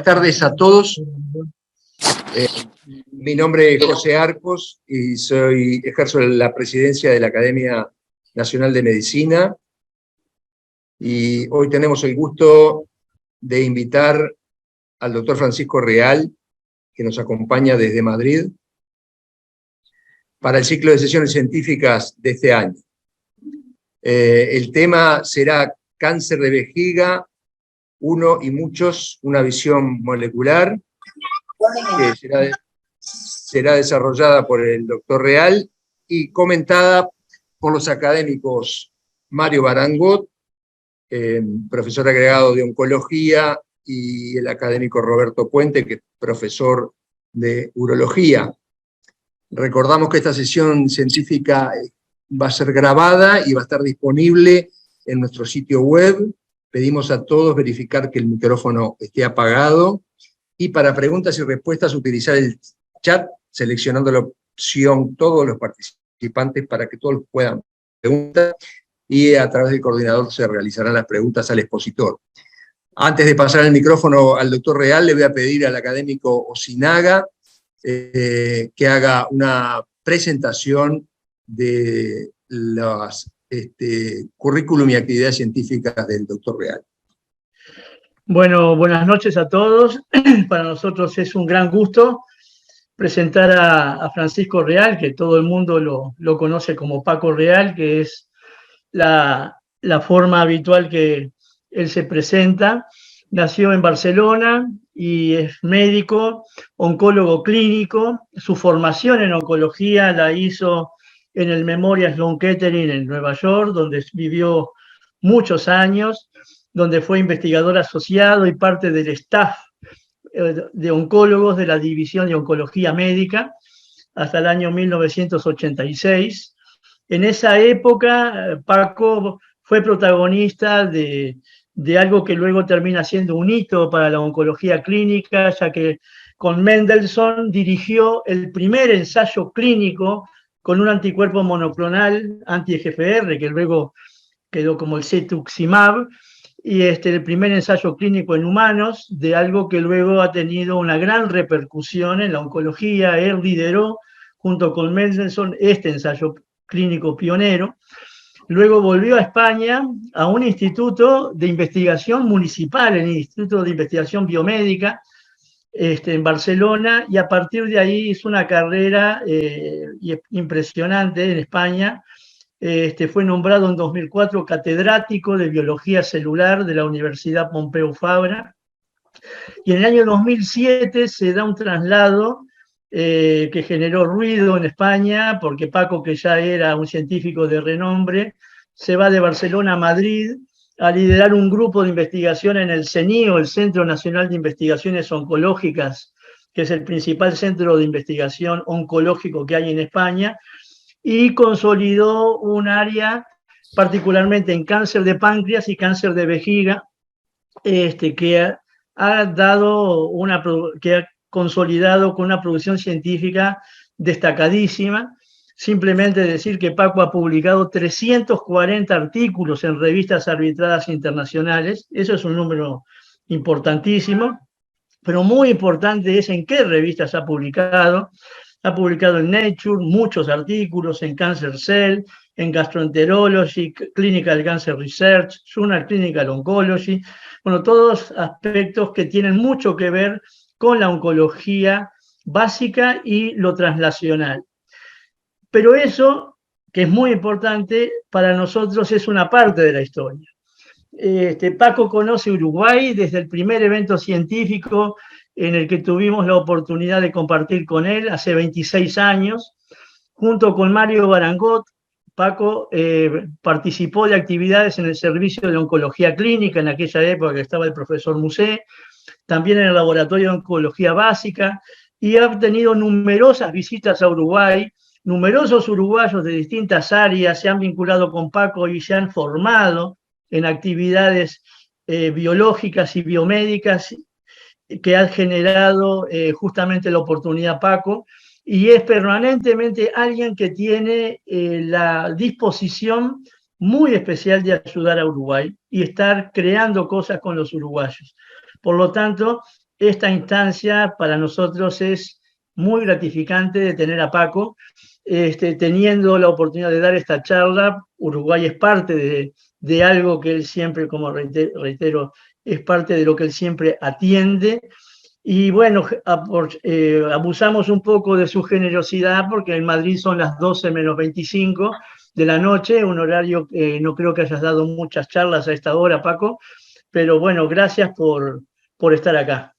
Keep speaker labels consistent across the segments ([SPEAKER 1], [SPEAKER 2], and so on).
[SPEAKER 1] Buenas tardes a todos. Mi nombre es José Arcos y ejerzo la presidencia de la Academia Nacional de Medicina. Y hoy tenemos el gusto de invitar al doctor Francisco Real, que nos acompaña desde Madrid, para el ciclo de sesiones científicas de este año. El tema será cáncer de vejiga, uno y muchos, una visión molecular, que será desarrollada por el doctor Real y comentada por los académicos Mario Barangot, profesor agregado de oncología, y el académico Roberto Puente, que es profesor de urología. Recordamos que esta sesión científica va a ser grabada y va a estar disponible en nuestro sitio web. Pedimos a todos verificar que el micrófono esté apagado y para preguntas y respuestas utilizar el chat, seleccionando la opción todos los participantes para que todos puedan preguntar y a través del coordinador se realizarán las preguntas al expositor. Antes de pasar el micrófono al doctor Real, le voy a pedir al académico Osinaga que haga una presentación de los currículum y actividades científicas del doctor Real.
[SPEAKER 2] Bueno, buenas noches a todos. Para nosotros es un gran gusto presentar a Francisco Real, que todo el mundo lo conoce como Paco Real, que es la forma habitual que él se presenta. Nació en Barcelona y es médico, oncólogo clínico. Su formación en oncología la hizo en el Memorial Sloan Kettering en Nueva York, donde vivió muchos años, donde fue investigador asociado y parte del staff de oncólogos de la División de Oncología Médica hasta el año 1986. En esa época, Paco fue protagonista de algo que luego termina siendo un hito para la oncología clínica, ya que con Mendelssohn dirigió el primer ensayo clínico con un anticuerpo monoclonal anti-EGFR, que luego quedó como el cetuximab, y el primer ensayo clínico en humanos de algo que luego ha tenido una gran repercusión en la oncología. Él lideró, junto con Mendelssohn, este ensayo clínico pionero. Luego volvió a España, a un instituto de investigación municipal, el Instituto de Investigación Biomédica, en Barcelona, y a partir de ahí hizo una carrera impresionante en España. Fue nombrado en 2004 catedrático de Biología Celular de la Universidad Pompeu Fabra, y en el año 2007 se da un traslado que generó ruido en España, porque Paco, que ya era un científico de renombre, se va de Barcelona a Madrid a liderar un grupo de investigación en el CENIO, el Centro Nacional de Investigaciones Oncológicas, que es el principal centro de investigación oncológico que hay en España, y consolidó un área particularmente en cáncer de páncreas y cáncer de vejiga, que ha consolidado con una producción científica destacadísima. Simplemente decir que Paco ha publicado 340 artículos en revistas arbitradas internacionales. Eso es un número importantísimo, pero muy importante es en qué revistas ha publicado. Ha publicado en Nature muchos artículos, en Cancer Cell, en Gastroenterology, Clinical Cancer Research, Journal Clinical Oncology. Bueno, todos aspectos que tienen mucho que ver con la oncología básica y lo translacional. Pero eso, que es muy importante, para nosotros es una parte de la historia. Paco conoce Uruguay desde el primer evento científico en el que tuvimos la oportunidad de compartir con él hace 26 años. Junto con Mario Barangot, Paco participó de actividades en el servicio de oncología clínica, en aquella época que estaba el profesor Musé, también en el laboratorio de oncología básica, y ha tenido numerosas visitas a Uruguay, numerosos uruguayos de distintas áreas se han vinculado con Paco y se han formado en actividades biológicas y biomédicas que han generado justamente la oportunidad Paco, y es permanentemente alguien que tiene la disposición muy especial de ayudar a Uruguay y estar creando cosas con los uruguayos. Por lo tanto, esta instancia para nosotros es muy gratificante de tener a Paco, teniendo la oportunidad de dar esta charla. Uruguay es parte de algo que él siempre, como reitero, es parte de lo que él siempre atiende. Y bueno, abusamos un poco de su generosidad porque en Madrid son las 12 menos 25 de la noche, un horario que no creo que hayas dado muchas charlas a esta hora, Paco, pero bueno, gracias por estar acá.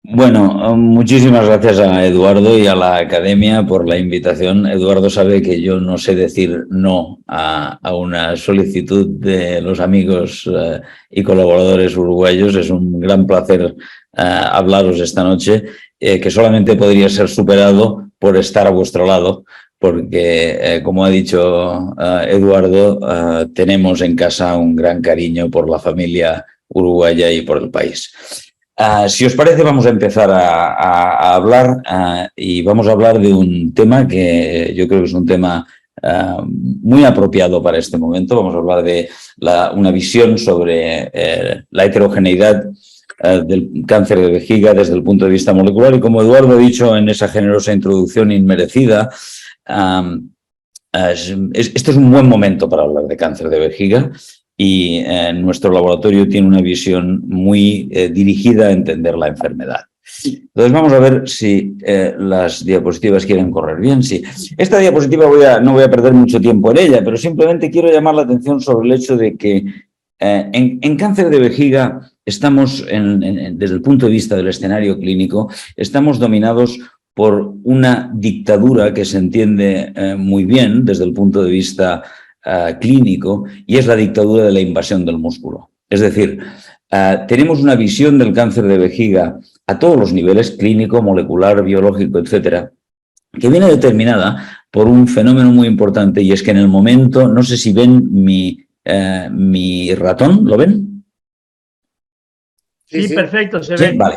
[SPEAKER 3] Bueno, muchísimas gracias a Eduardo y a la Academia por la invitación. Eduardo sabe que yo no sé decir no a una solicitud de los amigos y colaboradores uruguayos. Es un gran placer hablaros esta noche, que solamente podría ser superado por estar a vuestro lado, porque, como ha dicho Eduardo, tenemos en casa un gran cariño por la familia uruguaya y por el país. Si os parece, vamos a empezar a hablar y vamos a hablar de un tema que yo creo que es un tema muy apropiado para este momento. Vamos a hablar de una visión sobre la heterogeneidad del cáncer de vejiga desde el punto de vista molecular, y como Eduardo ha dicho en esa generosa introducción inmerecida, este es un buen momento para hablar de cáncer de vejiga. Y nuestro laboratorio tiene una visión muy dirigida a entender la enfermedad. Entonces vamos a ver si las diapositivas quieren correr bien. Sí. Esta diapositiva no voy a perder mucho tiempo en ella, pero simplemente quiero llamar la atención sobre el hecho de que en cáncer de vejiga estamos, desde el punto de vista del escenario clínico, estamos dominados por una dictadura que se entiende muy bien desde el punto de vista clínico, y es la dictadura de la invasión del músculo. Es decir, tenemos una visión del cáncer de vejiga a todos los niveles, clínico, molecular, biológico, etcétera, que viene determinada por un fenómeno muy importante, y es que en el momento, no sé si ven mi ratón, ¿lo ven?
[SPEAKER 2] Sí, perfecto, se ve.
[SPEAKER 3] Sí, vale.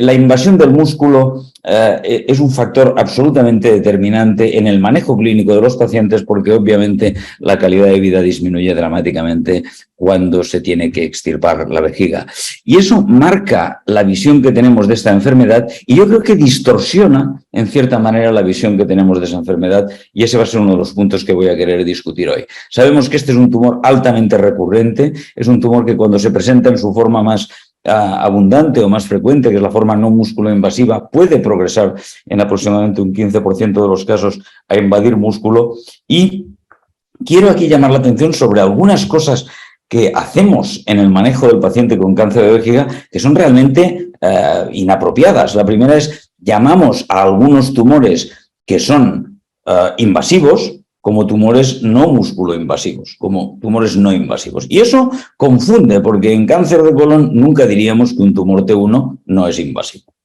[SPEAKER 3] La invasión del músculo es un factor absolutamente determinante en el manejo clínico de los pacientes, porque obviamente la calidad de vida disminuye dramáticamente cuando se tiene que extirpar la vejiga. Y eso marca la visión que tenemos de esta enfermedad, y yo creo que distorsiona en cierta manera la visión que tenemos de esa enfermedad, y ese va a ser uno de los puntos que voy a querer discutir hoy. Sabemos que este es un tumor altamente recurrente, es un tumor que cuando se presenta en su forma más abundante o más frecuente, que es la forma no músculo-invasiva, puede progresar en aproximadamente un 15% de los casos a invadir músculo. Y quiero aquí llamar la atención sobre algunas cosas que hacemos en el manejo del paciente con cáncer de vejiga que son realmente inapropiadas. La primera es, llamamos a algunos tumores que son invasivos como tumores no músculo-invasivos, como tumores no invasivos. Y eso confunde, porque en cáncer de colon nunca diríamos que un tumor T1 no es invasivo.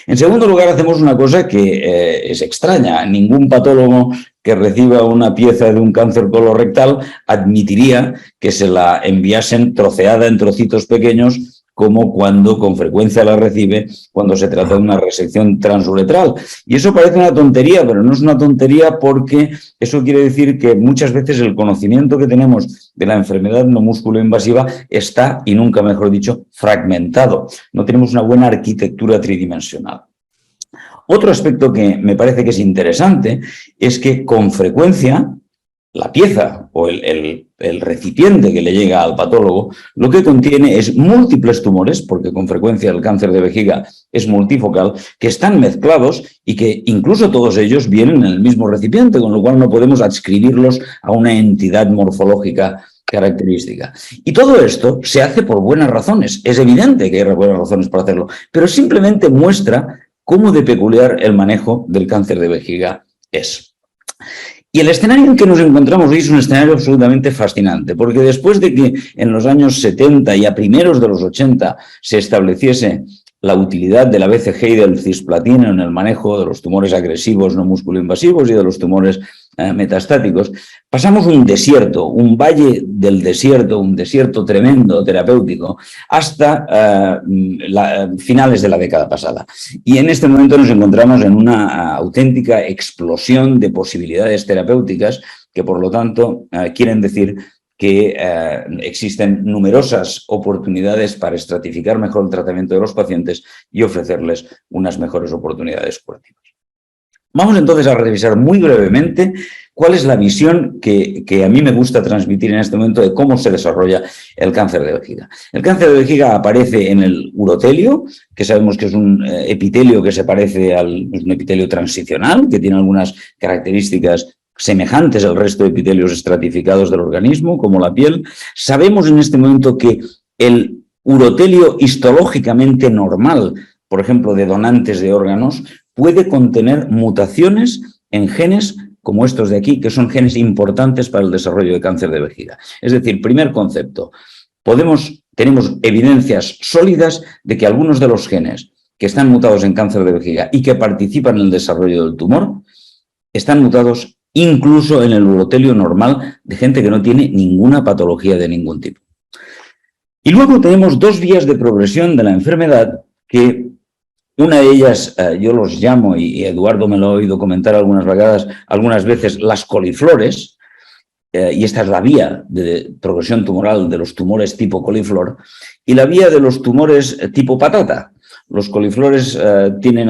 [SPEAKER 3] En segundo lugar, hacemos una cosa que es extraña. Ningún patólogo que reciba una pieza de un cáncer colorectal admitiría que se la enviasen troceada en trocitos pequeños, como cuando con frecuencia la recibe cuando se trata de una resección transuretral. Y eso parece una tontería, pero no es una tontería, porque eso quiere decir que muchas veces el conocimiento que tenemos de la enfermedad no músculo-invasiva está, y nunca mejor dicho, fragmentado. No tenemos una buena arquitectura tridimensional. Otro aspecto que me parece que es interesante es que con frecuencia la pieza o el recipiente que le llega al patólogo lo que contiene es múltiples tumores, porque con frecuencia el cáncer de vejiga es multifocal, que están mezclados y que incluso todos ellos vienen en el mismo recipiente, con lo cual no podemos adscribirlos a una entidad morfológica característica. Y todo esto se hace por buenas razones. Es evidente que hay buenas razones para hacerlo, pero simplemente muestra cómo de peculiar el manejo del cáncer de vejiga es. Y el escenario en que nos encontramos hoy es un escenario absolutamente fascinante, porque después de que en los años 70 y a primeros de los 80 se estableciese la utilidad de la BCG y del cisplatina en el manejo de los tumores agresivos no musculoinvasivos y de los tumores metastáticos, pasamos un desierto, un valle del desierto, un desierto tremendo terapéutico, hasta finales de la década pasada. Y en este momento nos encontramos en una auténtica explosión de posibilidades terapéuticas que, por lo tanto, quieren decir que existen numerosas oportunidades para estratificar mejor el tratamiento de los pacientes y ofrecerles unas mejores oportunidades curativas. Vamos entonces a revisar muy brevemente cuál es la visión que a mí me gusta transmitir en este momento de cómo se desarrolla el cáncer de vejiga. El cáncer de vejiga aparece en el urotelio, que sabemos que es un epitelio que se parece a un epitelio transicional, que tiene algunas características semejantes al resto de epitelios estratificados del organismo, como la piel. Sabemos en este momento que el urotelio histológicamente normal, por ejemplo, de donantes de órganos, puede contener mutaciones en genes como estos de aquí, que son genes importantes para el desarrollo de cáncer de vejiga. Es decir, primer concepto, tenemos evidencias sólidas de que algunos de los genes que están mutados en cáncer de vejiga y que participan en el desarrollo del tumor, están mutados incluso en el urotelio normal de gente que no tiene ninguna patología de ningún tipo. Y luego tenemos dos vías de progresión de la enfermedad que una de ellas yo los llamo, y Eduardo me lo ha oído comentar algunas veces, las coliflores, y esta es la vía de progresión tumoral de los tumores tipo coliflor, y la vía de los tumores tipo patata. Los coliflores tienden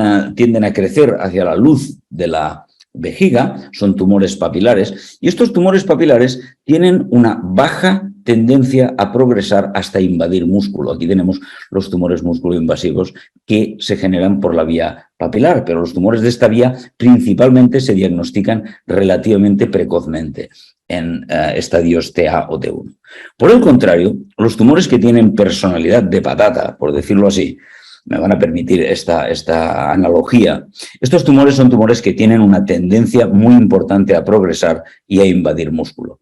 [SPEAKER 3] a crecer hacia la luz de la vejiga, son tumores papilares, y estos tumores papilares tienen una baja tendencia a progresar hasta invadir músculo. Aquí tenemos los tumores músculo-invasivos que se generan por la vía papilar, pero los tumores de esta vía principalmente se diagnostican relativamente precozmente en estadios TA o T1. Por el contrario, los tumores que tienen personalidad de patata, por decirlo así, me van a permitir esta analogía. Estos tumores son tumores que tienen una tendencia muy importante a progresar y a invadir músculo.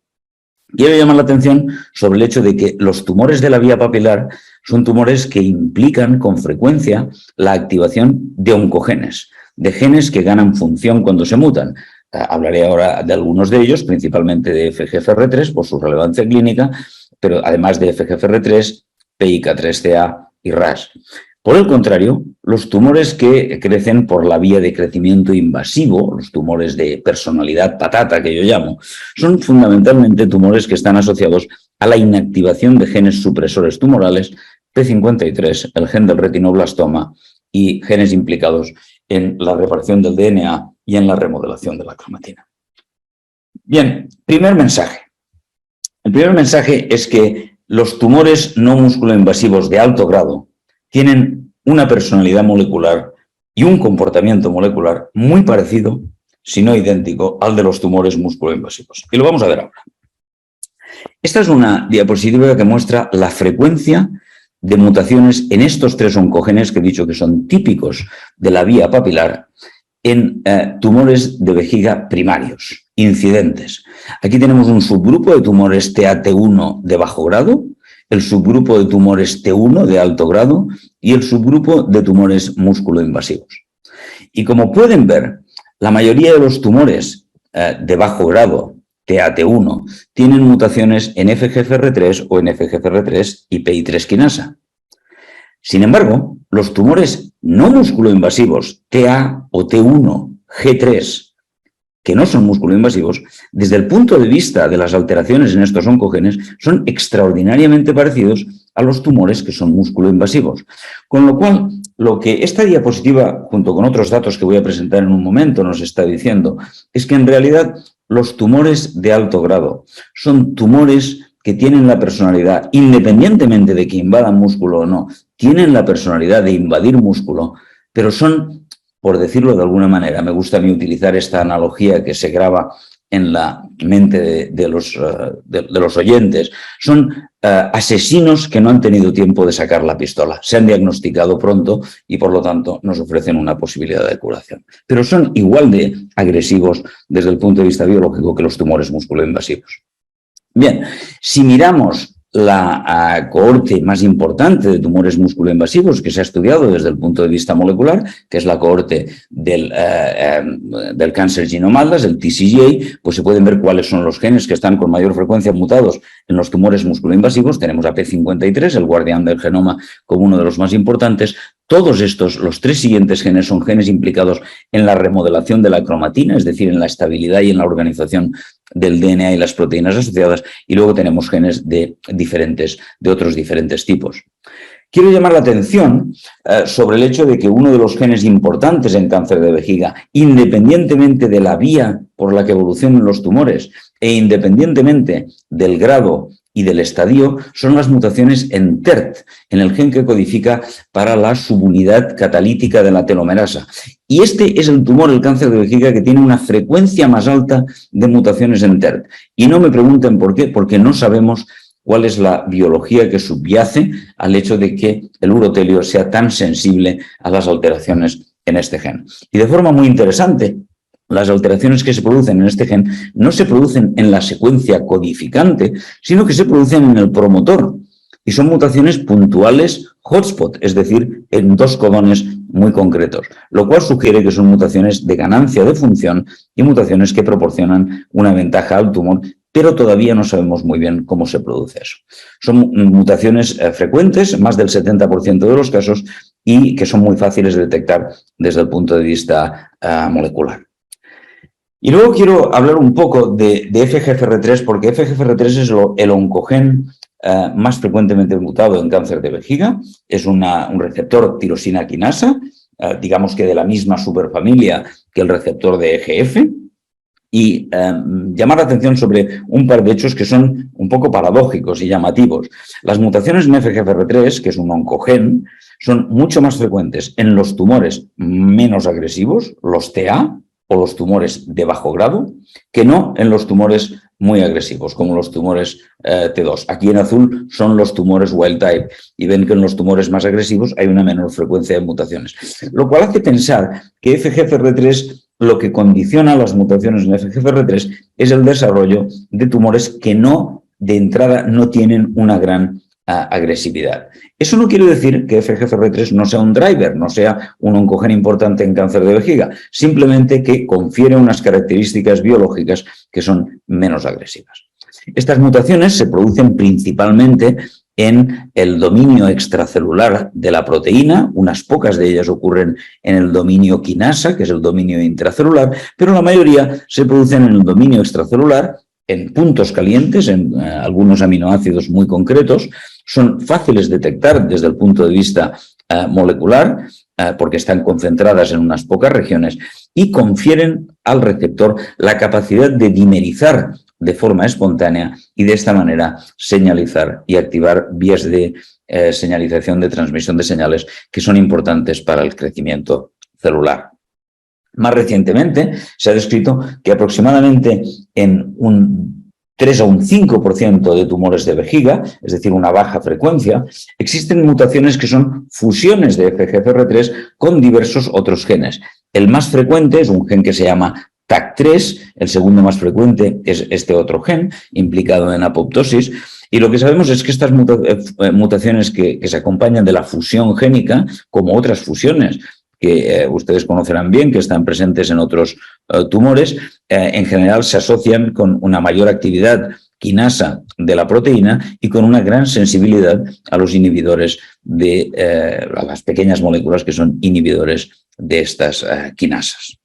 [SPEAKER 3] Quiero llamar la atención sobre el hecho de que los tumores de la vía papilar son tumores que implican con frecuencia la activación de oncogenes, de genes que ganan función cuando se mutan. Hablaré ahora de algunos de ellos, principalmente de FGFR3 por su relevancia clínica, pero además de FGFR3, PIK3CA y RAS. Por el contrario, los tumores que crecen por la vía de crecimiento invasivo, los tumores de personalidad patata que yo llamo, son fundamentalmente tumores que están asociados a la inactivación de genes supresores tumorales, P53, el gen del retinoblastoma y genes implicados en la reparación del DNA y en la remodelación de la cromatina. Bien, primer mensaje. El primer mensaje es que los tumores no musculoinvasivos de alto grado tienen una personalidad molecular y un comportamiento molecular muy parecido, si no idéntico, al de los tumores musculoinvasivos. Y lo vamos a ver ahora. Esta es una diapositiva que muestra la frecuencia de mutaciones en estos tres oncogenes que he dicho que son típicos de la vía papilar en tumores de vejiga primarios, incidentes. Aquí tenemos un subgrupo de tumores TAT1 de bajo grado, el subgrupo de tumores T1 de alto grado y el subgrupo de tumores músculo-invasivos. Y como pueden ver, la mayoría de los tumores de bajo grado, TAT1, tienen mutaciones en FGFR3 o en FGFR3 y PI3 quinasa. Sin embargo, los tumores no músculo-invasivos, TA o T1, G3, que no son músculo-invasivos, desde el punto de vista de las alteraciones en estos oncogenes, son extraordinariamente parecidos a los tumores que son músculo-invasivos. Con lo cual, lo que esta diapositiva, junto con otros datos que voy a presentar en un momento, nos está diciendo, es que en realidad los tumores de alto grado son tumores que tienen la personalidad, independientemente de que invadan músculo o no, tienen la personalidad de invadir músculo, pero son, por decirlo de alguna manera, me gusta a mí utilizar esta analogía que se graba en la mente de los oyentes, son asesinos que no han tenido tiempo de sacar la pistola, se han diagnosticado pronto y por lo tanto nos ofrecen una posibilidad de curación. Pero son igual de agresivos desde el punto de vista biológico que los tumores musculoinvasivos. Bien, si miramos la cohorte más importante de tumores musculoinvasivos que se ha estudiado desde el punto de vista molecular, que es la cohorte del cáncer genome atlas, el TCGA, pues se pueden ver cuáles son los genes que están con mayor frecuencia mutados en los tumores musculoinvasivos. Tenemos a P53, el guardián del genoma, como uno de los más importantes. Todos estos, los 3 siguientes genes, son genes implicados en la remodelación de la cromatina, es decir, en la estabilidad y en la organización del DNA y las proteínas asociadas, y luego tenemos genes de otros diferentes tipos. Quiero llamar la atención sobre el hecho de que uno de los genes importantes en cáncer de vejiga, independientemente de la vía por la que evolucionan los tumores e independientemente del grado y del estadio, son las mutaciones en TERT, en el gen que codifica para la subunidad catalítica de la telomerasa. Y este es el tumor, el cáncer de vejiga, que tiene una frecuencia más alta de mutaciones en TERT. Y no me pregunten por qué, porque no sabemos cuál es la biología que subyace al hecho de que el urotelio sea tan sensible a las alteraciones en este gen. Y de forma muy interesante, las alteraciones que se producen en este gen no se producen en la secuencia codificante, sino que se producen en el promotor. Y son mutaciones puntuales hotspot, es decir, en 2 codones muy concretos, lo cual sugiere que son mutaciones de ganancia de función y mutaciones que proporcionan una ventaja al tumor, pero todavía no sabemos muy bien cómo se produce eso. Son mutaciones frecuentes, más del 70% de los casos, y que son muy fáciles de detectar desde el punto de vista molecular. Y luego quiero hablar un poco de FGFR3, porque FGFR3 es el oncogen más frecuentemente mutado en cáncer de vejiga. Es un receptor tirosina quinasa, digamos que de la misma superfamilia que el receptor de EGF. Y llamar la atención sobre un par de hechos que son un poco paradójicos y llamativos. Las mutaciones en FGFR3, que es un oncogen, son mucho más frecuentes en los tumores menos agresivos, los TA, o los tumores de bajo grado, que no en los tumores muy agresivos, como los tumores T2. Aquí en azul son los tumores wild type, y ven que en los tumores más agresivos hay una menor frecuencia de mutaciones. Lo cual hace pensar que FGFR3, lo que condiciona las mutaciones en FGFR3 es el desarrollo de tumores que de entrada no tienen una gran agresividad. Eso no quiere decir que FGFR3 no sea un driver, no sea un oncogen importante en cáncer de vejiga, simplemente que confiere unas características biológicas que son menos agresivas. Estas mutaciones se producen principalmente en el dominio extracelular de la proteína, unas pocas de ellas ocurren en el dominio quinasa, que es el dominio intracelular, pero la mayoría se producen en el dominio extracelular, en puntos calientes, en algunos aminoácidos muy concretos. Son fáciles de detectar desde el punto de vista molecular, porque están concentradas en unas pocas regiones, y confieren al receptor la capacidad de dimerizar de forma espontánea y de esta manera señalizar y activar vías de señalización de transmisión de señales que son importantes para el crecimiento celular. Más recientemente se ha descrito que aproximadamente en un 3 o un 5% de tumores de vejiga, es decir, una baja frecuencia, existen mutaciones que son fusiones de FGFR3 con diversos otros genes. El más frecuente es un gen que se llama TAC3, el segundo más frecuente es este otro gen implicado en apoptosis, y lo que sabemos es que estas mutaciones que se acompañan de la fusión génica, como otras fusiones que ustedes conocerán bien, que están presentes en otros tumores, en general se asocian con una mayor actividad quinasa de la proteína y con una gran sensibilidad a los inhibidores a las pequeñas moléculas que son inhibidores de estas quinasas.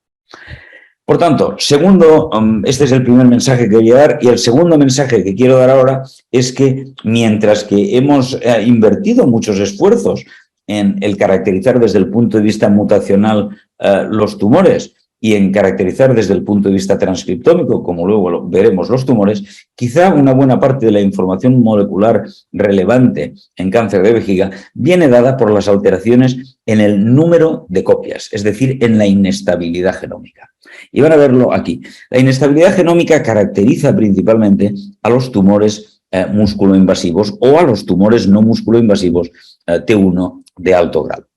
[SPEAKER 3] Por tanto, este es el primer mensaje que quería dar, y el segundo mensaje que quiero dar ahora es que mientras que hemos invertido muchos esfuerzos en el caracterizar desde el punto de vista mutacional los tumores y en caracterizar desde el punto de vista transcriptómico, como luego veremos los tumores, quizá una buena parte de la información molecular relevante en cáncer de vejiga viene dada por las alteraciones en el número de copias, es decir, en la inestabilidad genómica. Y van a verlo aquí. La inestabilidad genómica caracteriza principalmente a los tumores musculoinvasivos o a los tumores no musculoinvasivos T1 de alto grado.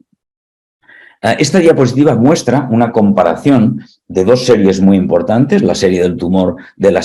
[SPEAKER 3] Esta diapositiva muestra una comparación de dos series muy importantes, la serie del tumor, del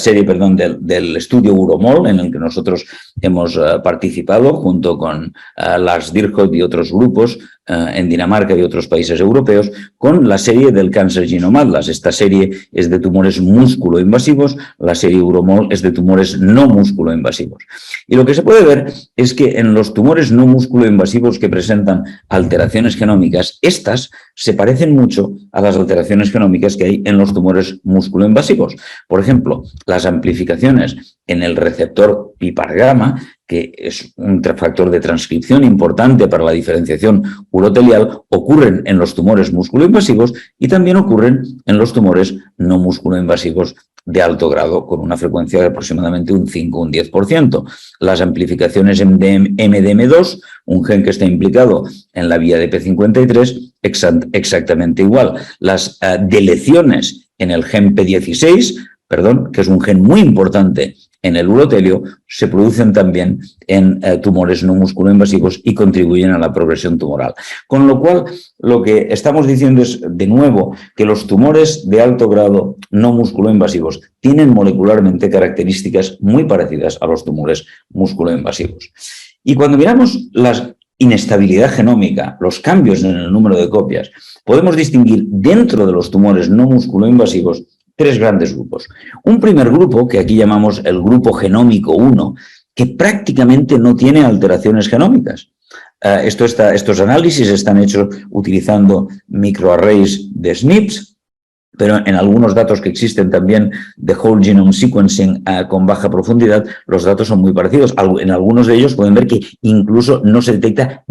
[SPEAKER 3] estudio Uromol, en el que nosotros hemos participado junto con Lars Dirkhoff y otros grupos en Dinamarca y otros países europeos, con la serie del cáncer Ginom-Atlas. Esta serie es de tumores músculo-invasivos, la serie Uromol es de tumores no músculo-invasivos. Y lo que se puede ver es que en los tumores no músculo-invasivos que presentan alteraciones genómicas, estas se parecen mucho a las alteraciones genómicas que hay en los tumores músculo-invasivos. Por ejemplo, las amplificaciones en el receptor PPAR-gamma, que es un factor de transcripción importante para la diferenciación urotelial, ocurren en los tumores músculo-invasivos y también ocurren en los tumores no músculo-invasivos de alto grado, con una frecuencia de aproximadamente un 5 o un 10%. Las amplificaciones en MDM2, un gen que está implicado en la vía de P53, exactamente igual. Las deleciones en el gen P16, que es un gen muy importante en el urotelio, se producen también en tumores no músculo-invasivos y contribuyen a la progresión tumoral. Con lo cual, lo que estamos diciendo es, de nuevo, que los tumores de alto grado no músculo-invasivos tienen molecularmente características muy parecidas a los tumores músculo-invasivos. Y cuando miramos la inestabilidad genómica, los cambios en el número de copias, podemos distinguir dentro de los tumores no músculo-invasivos tres grandes grupos. Un primer grupo, que aquí llamamos el grupo genómico 1, que prácticamente no tiene alteraciones genómicas. Estos análisis están hechos utilizando microarrays de SNPs, pero en algunos datos que existen también de whole genome sequencing con baja profundidad, los datos son muy parecidos. En algunos de ellos pueden ver que incluso no se detecta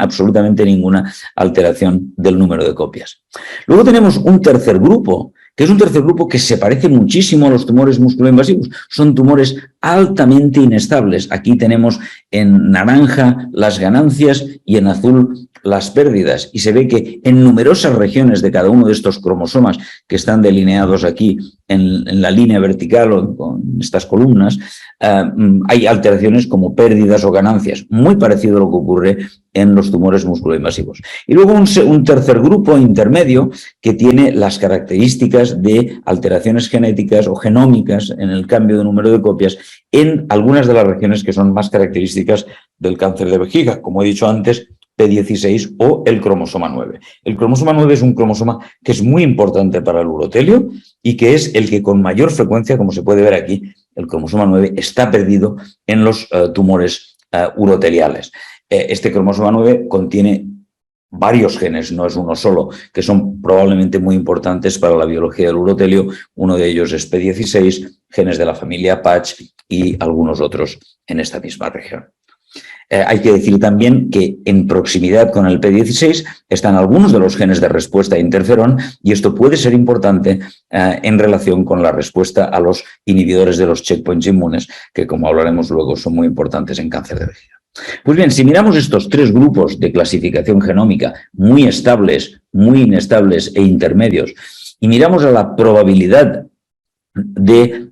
[SPEAKER 3] absolutamente ninguna alteración del número de copias. Luego tenemos un tercer grupo, que es un tercer grupo que se parece muchísimo a los tumores músculo-invasivos. Son tumores altamente inestables. Aquí tenemos en naranja las ganancias y en azul las pérdidas. Y se ve que en numerosas regiones de cada uno de estos cromosomas que están delineados aquí en la línea vertical o con estas columnas, hay alteraciones como pérdidas o ganancias. Muy parecido a lo que ocurre en los tumores músculo-invasivos. Y luego un tercer grupo intermedio que tiene las características de alteraciones genéticas o genómicas en el cambio de número de copias en algunas de las regiones que son más características del cáncer de vejiga, como he dicho antes, P16 o el cromosoma 9. El cromosoma 9 es un cromosoma que es muy importante para el urotelio y que es el que con mayor frecuencia, como se puede ver aquí, el cromosoma 9 está perdido en los tumores uroteliales. Este cromosoma 9 contiene varios genes, no es uno solo, que son probablemente muy importantes para la biología del urotelio. Uno de ellos es P16, genes de la familia Patch y algunos otros en esta misma región. Hay que decir también que en proximidad con el P16 están algunos de los genes de respuesta a interferón y esto puede ser importante en relación con la respuesta a los inhibidores de los checkpoints inmunes, que como hablaremos luego son muy importantes en cáncer de vejiga. Pues bien, si miramos estos tres grupos de clasificación genómica muy estables, muy inestables e intermedios, y miramos a la probabilidad de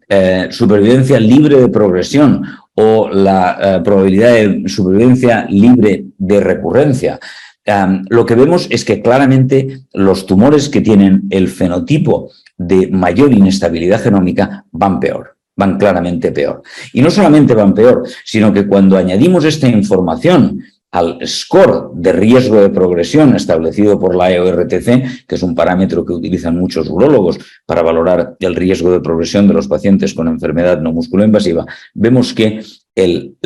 [SPEAKER 3] supervivencia libre de progresión o la probabilidad de supervivencia libre de recurrencia, lo que vemos es que claramente los tumores que tienen el fenotipo de mayor inestabilidad genómica van peor. Van claramente peor. Y no solamente van peor, sino que cuando añadimos esta información al score de riesgo de progresión establecido por la EORTC, que es un parámetro que utilizan muchos urólogos para valorar el riesgo de progresión de los pacientes con enfermedad no musculoinvasiva, vemos que el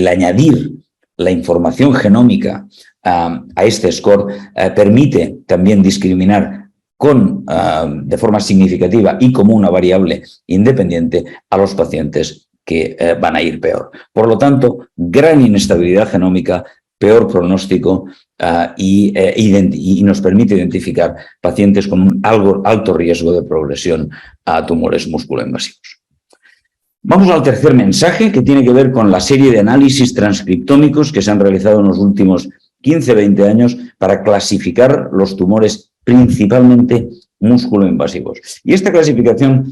[SPEAKER 3] añadir la información genómica a este score permite también discriminar de forma significativa y como una variable independiente a los pacientes que van a ir peor. Por lo tanto, gran inestabilidad genómica, peor pronóstico y nos permite identificar pacientes con un alto riesgo de progresión a tumores musculoinvasivos. Vamos al tercer mensaje, que tiene que ver con la serie de análisis transcriptómicos que se han realizado en los últimos 15-20 años para clasificar los tumores principalmente músculo-invasivos. Y esta clasificación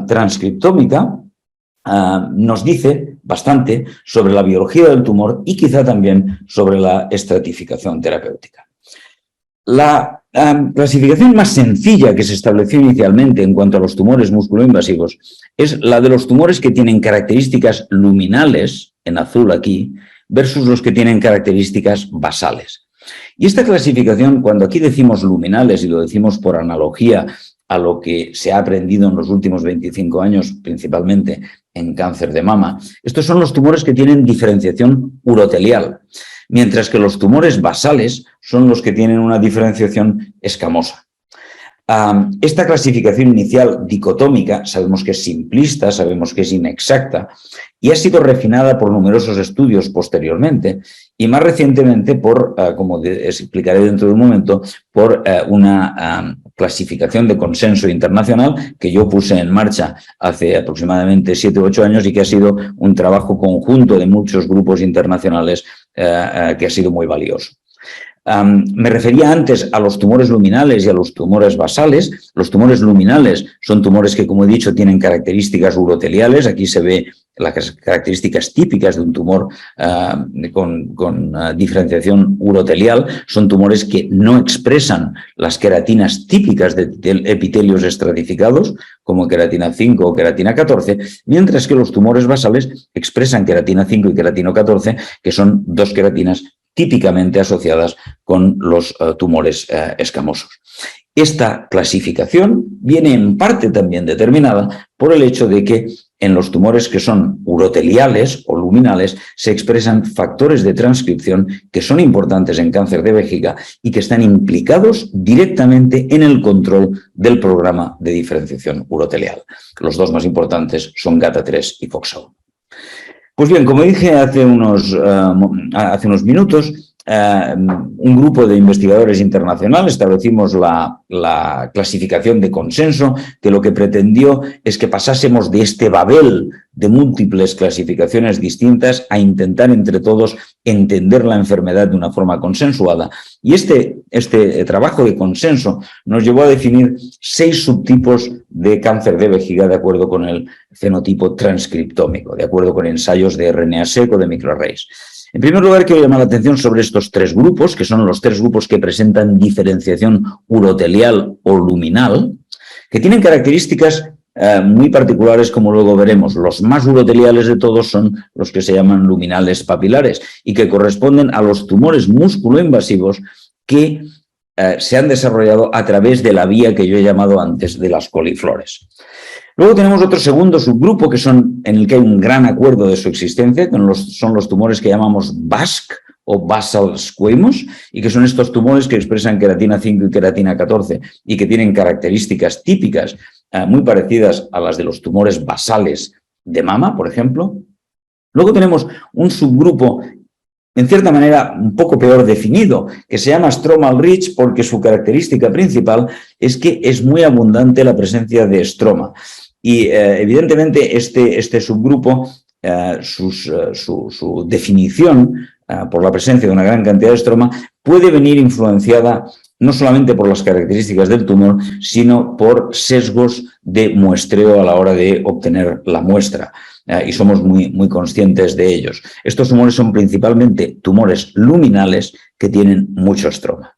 [SPEAKER 3] transcriptómica nos dice bastante sobre la biología del tumor y quizá también sobre la estratificación terapéutica. La La clasificación más sencilla que se estableció inicialmente en cuanto a los tumores musculoinvasivos es la de los tumores que tienen características luminales, en azul aquí, versus los que tienen características basales. Y esta clasificación, cuando aquí decimos luminales, y lo decimos por analogía a lo que se ha aprendido en los últimos 25 años, principalmente en cáncer de mama, estos son los tumores que tienen diferenciación urotelial, mientras que los tumores basales son los que tienen una diferenciación escamosa. Esta clasificación inicial dicotómica sabemos que es simplista, sabemos que es inexacta y ha sido refinada por numerosos estudios posteriormente y más recientemente por, como explicaré dentro de un momento, por una clasificación de consenso internacional que yo puse en marcha hace aproximadamente 7 u 8 años y que ha sido un trabajo conjunto de muchos grupos internacionales que ha sido muy valioso. Me refería antes a los tumores luminales y a los tumores basales. Los tumores luminales son tumores que, como he dicho, tienen características uroteliales. Aquí se ve las características típicas de un tumor con diferenciación urotelial. Son tumores que no expresan las queratinas típicas de epitelios estratificados, como queratina 5 o queratina 14, mientras que los tumores basales expresan queratina 5 y queratina 14, que son dos queratinas típicamente asociadas con los tumores escamosos. Esta clasificación viene en parte también determinada por el hecho de que en los tumores que son uroteliales o luminales se expresan factores de transcripción que son importantes en cáncer de vejiga y que están implicados directamente en el control del programa de diferenciación urotelial. Los dos más importantes son GATA3 y FOXA1. Pues bien, como dije hace unos minutos, un grupo de investigadores internacionales establecimos la clasificación de consenso, que lo que pretendió es que pasásemos de este babel de múltiples clasificaciones distintas a intentar entre todos entender la enfermedad de una forma consensuada. Y este trabajo de consenso nos llevó a definir 6 subtipos de cáncer de vejiga de acuerdo con el fenotipo transcriptómico, de acuerdo con ensayos de RNA-seq o de microarrays. En primer lugar, quiero llamar la atención sobre estos 3 grupos, que son los 3 grupos que presentan diferenciación urotelial o luminal, que tienen características muy particulares, como luego veremos. Los más uroteliales de todos son los que se llaman luminales papilares y que corresponden a los tumores musculoinvasivos que se han desarrollado a través de la vía que yo he llamado antes de las coliflores. Luego tenemos otro segundo subgrupo en el que hay un gran acuerdo de su existencia, que son los tumores que llamamos BASC o basal squamous, y que son estos tumores que expresan queratina 5 y queratina 14 y que tienen características típicas muy parecidas a las de los tumores basales de mama, por ejemplo. Luego tenemos un subgrupo en cierta manera un poco peor definido, que se llama stromal rich porque su característica principal es que es muy abundante la presencia de estroma. Y evidentemente este subgrupo, su definición por la presencia de una gran cantidad de estroma puede venir influenciada no solamente por las características del tumor, sino por sesgos de muestreo a la hora de obtener la muestra. Y somos muy conscientes de ellos. Estos tumores son principalmente tumores luminales que tienen mucho estroma.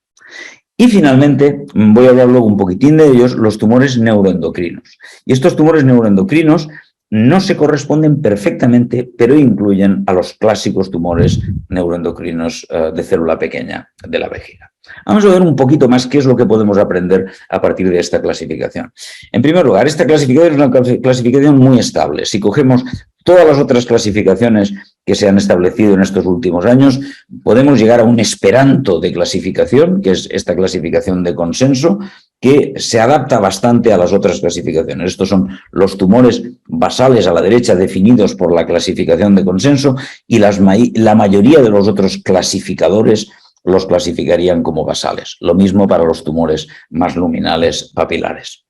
[SPEAKER 3] Y finalmente, voy a hablar luego un poquitín de ellos, los tumores neuroendocrinos. Y estos tumores neuroendocrinos no se corresponden perfectamente, pero incluyen a los clásicos tumores neuroendocrinos de célula pequeña de la vejiga. Vamos a ver un poquito más qué es lo que podemos aprender a partir de esta clasificación. En primer lugar, esta clasificación es una clasificación muy estable. Si cogemos todas las otras clasificaciones que se han establecido en estos últimos años, podemos llegar a un esperanto de clasificación, que es esta clasificación de consenso, que se adapta bastante a las otras clasificaciones. Estos son los tumores basales a la derecha definidos por la clasificación de consenso y la mayoría de los otros clasificadores los clasificarían como basales. Lo mismo para los tumores más luminales papilares.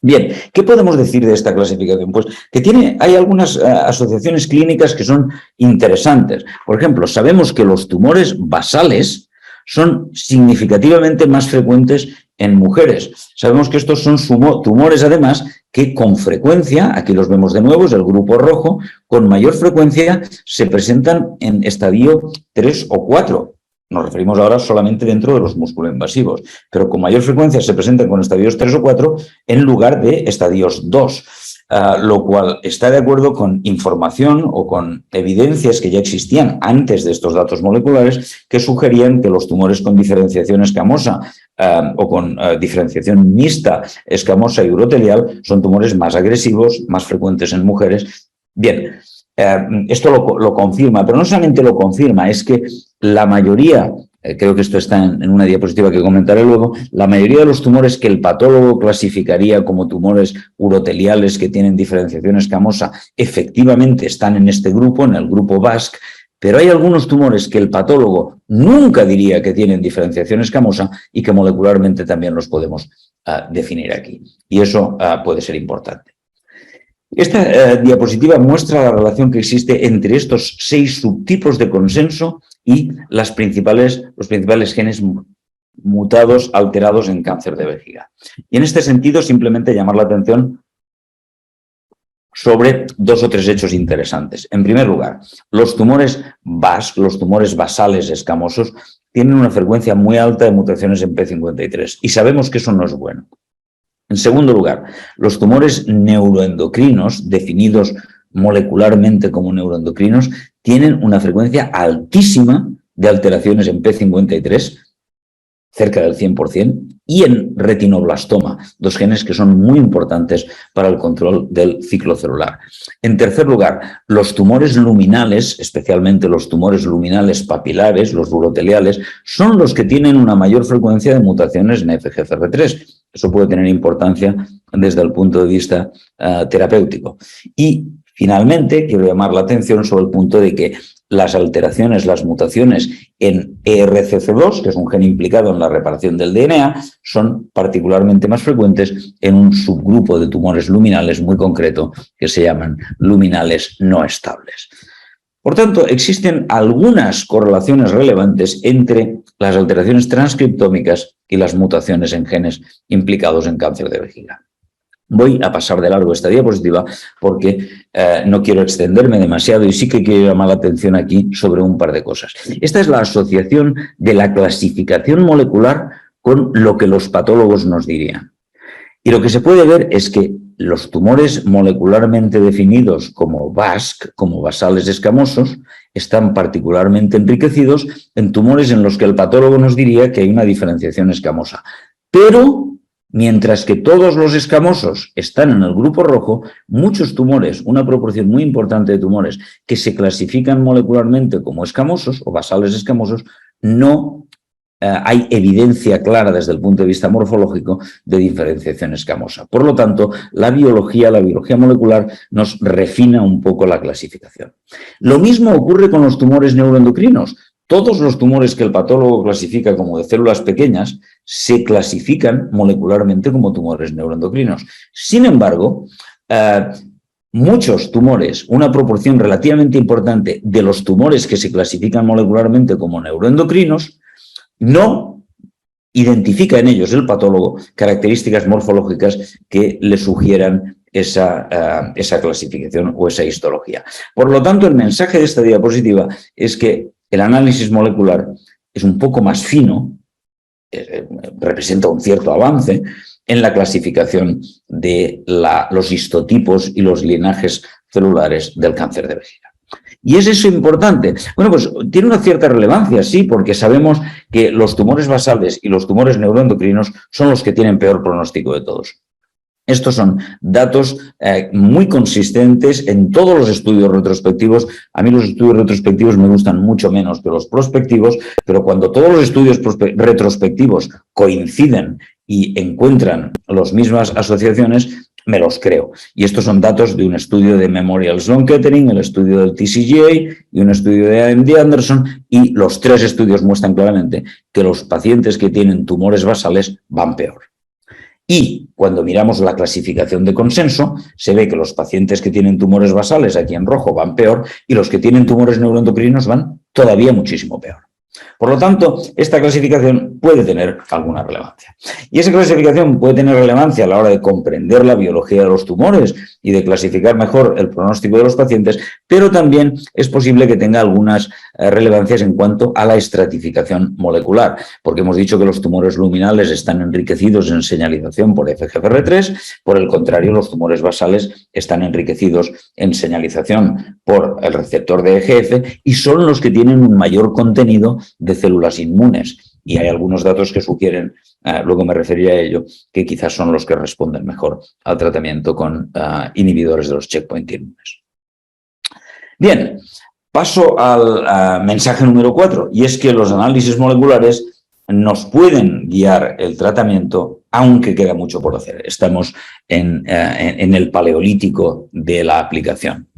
[SPEAKER 3] Bien, ¿qué podemos decir de esta clasificación? Pues que hay algunas asociaciones clínicas que son interesantes. Por ejemplo, sabemos que los tumores basales son significativamente más frecuentes en mujeres. Sabemos que estos son tumores, además, que con frecuencia, aquí los vemos de nuevo, es el grupo rojo, con mayor frecuencia se presentan en estadio 3 o 4. Nos referimos ahora solamente dentro de los músculo-invasivos, pero con mayor frecuencia se presentan con estadios 3 o 4 en lugar de estadios 2. Lo cual está de acuerdo con información o con evidencias que ya existían antes de estos datos moleculares que sugerían que los tumores con diferenciación escamosa o con diferenciación mixta escamosa y urotelial son tumores más agresivos, más frecuentes en mujeres. Bien, esto lo confirma, pero no solamente lo confirma, es que la mayoría, creo que esto está en una diapositiva que comentaré luego, la mayoría de los tumores que el patólogo clasificaría como tumores uroteliales que tienen diferenciación escamosa, efectivamente están en este grupo, en el grupo BASC, pero hay algunos tumores que el patólogo nunca diría que tienen diferenciación escamosa y que molecularmente también los podemos definir aquí. Y eso puede ser importante. Esta diapositiva muestra la relación que existe entre estos 6 subtipos de consenso y los principales genes mutados, alterados en cáncer de vejiga. Y en este sentido, simplemente llamar la atención sobre 2 o 3 hechos interesantes. En primer lugar, los tumores BASC, los tumores basales escamosos, tienen una frecuencia muy alta de mutaciones en P53 y sabemos que eso no es bueno. En segundo lugar, los tumores neuroendocrinos, definidos molecularmente como neuroendocrinos, tienen una frecuencia altísima de alteraciones en P53, cerca del 100%, y en retinoblastoma, 2 genes que son muy importantes para el control del ciclo celular. En tercer lugar, los tumores luminales, especialmente los tumores luminales papilares, los uroteliales, son los que tienen una mayor frecuencia de mutaciones en FGFR3. Eso puede tener importancia desde el punto de vista terapéutico. Y finalmente, quiero llamar la atención sobre el punto de que las alteraciones, las mutaciones en ERCC2, que es un gen implicado en la reparación del DNA, son particularmente más frecuentes en un subgrupo de tumores luminales muy concreto que se llaman luminales no estables. Por tanto, existen algunas correlaciones relevantes entre las alteraciones transcriptómicas y las mutaciones en genes implicados en cáncer de vejiga. Voy a pasar de largo esta diapositiva porque no quiero extenderme demasiado y sí que quiero llamar la atención aquí sobre un par de cosas. Esta es la asociación de la clasificación molecular con lo que los patólogos nos dirían. Y lo que se puede ver es que los tumores molecularmente definidos como BASC, como basales escamosos, están particularmente enriquecidos en tumores en los que el patólogo nos diría que hay una diferenciación escamosa. Pero mientras que todos los escamosos están en el grupo rojo, muchos tumores, una proporción muy importante de tumores que se clasifican molecularmente como escamosos o basales escamosos, no hay evidencia clara desde el punto de vista morfológico de diferenciación escamosa. Por lo tanto, la biología molecular nos refina un poco la clasificación. Lo mismo ocurre con los tumores neuroendocrinos. Todos los tumores que el patólogo clasifica como de células pequeñas se clasifican molecularmente como tumores neuroendocrinos. Sin embargo, muchos tumores, una proporción relativamente importante de los tumores que se clasifican molecularmente como neuroendocrinos, no identifica en ellos el patólogo características morfológicas que le sugieran esa clasificación o esa histología. Por lo tanto, el mensaje de esta diapositiva es que el análisis molecular es un poco más fino, representa un cierto avance en la clasificación de los histotipos y los linajes celulares del cáncer de vejiga. ¿Y es eso importante? Bueno, pues tiene una cierta relevancia, sí, porque sabemos que los tumores basales y los tumores neuroendocrinos son los que tienen peor pronóstico de todos. Estos son datos muy consistentes en todos los estudios retrospectivos. A mí los estudios retrospectivos me gustan mucho menos que los prospectivos, pero cuando todos los estudios retrospectivos coinciden y encuentran las mismas asociaciones, me los creo. Y estos son datos de un estudio de Memorial Sloan Kettering, el estudio del TCGA y un estudio de MD Anderson, y los 3 estudios muestran claramente que los pacientes que tienen tumores basales van peor. Y cuando miramos la clasificación de consenso, se ve que los pacientes que tienen tumores basales, aquí en rojo, van peor, y los que tienen tumores neuroendocrinos van todavía muchísimo peor. Por lo tanto, esta clasificación puede tener alguna relevancia. Y esa clasificación puede tener relevancia a la hora de comprender la biología de los tumores y de clasificar mejor el pronóstico de los pacientes, pero también es posible que tenga algunas relevancias en cuanto a la estratificación molecular, porque hemos dicho que los tumores luminales están enriquecidos en señalización por FGFR3, por el contrario, los tumores basales están enriquecidos en señalización por el receptor de EGF y son los que tienen un mayor contenido de células inmunes. Y hay algunos datos que sugieren, luego me referiré a ello, que quizás son los que responden mejor al tratamiento con inhibidores de los checkpoint inmunes. Bien, paso al mensaje número 4, y es que los análisis moleculares nos pueden guiar el tratamiento, aunque queda mucho por hacer. Estamos en el paleolítico de la aplicación.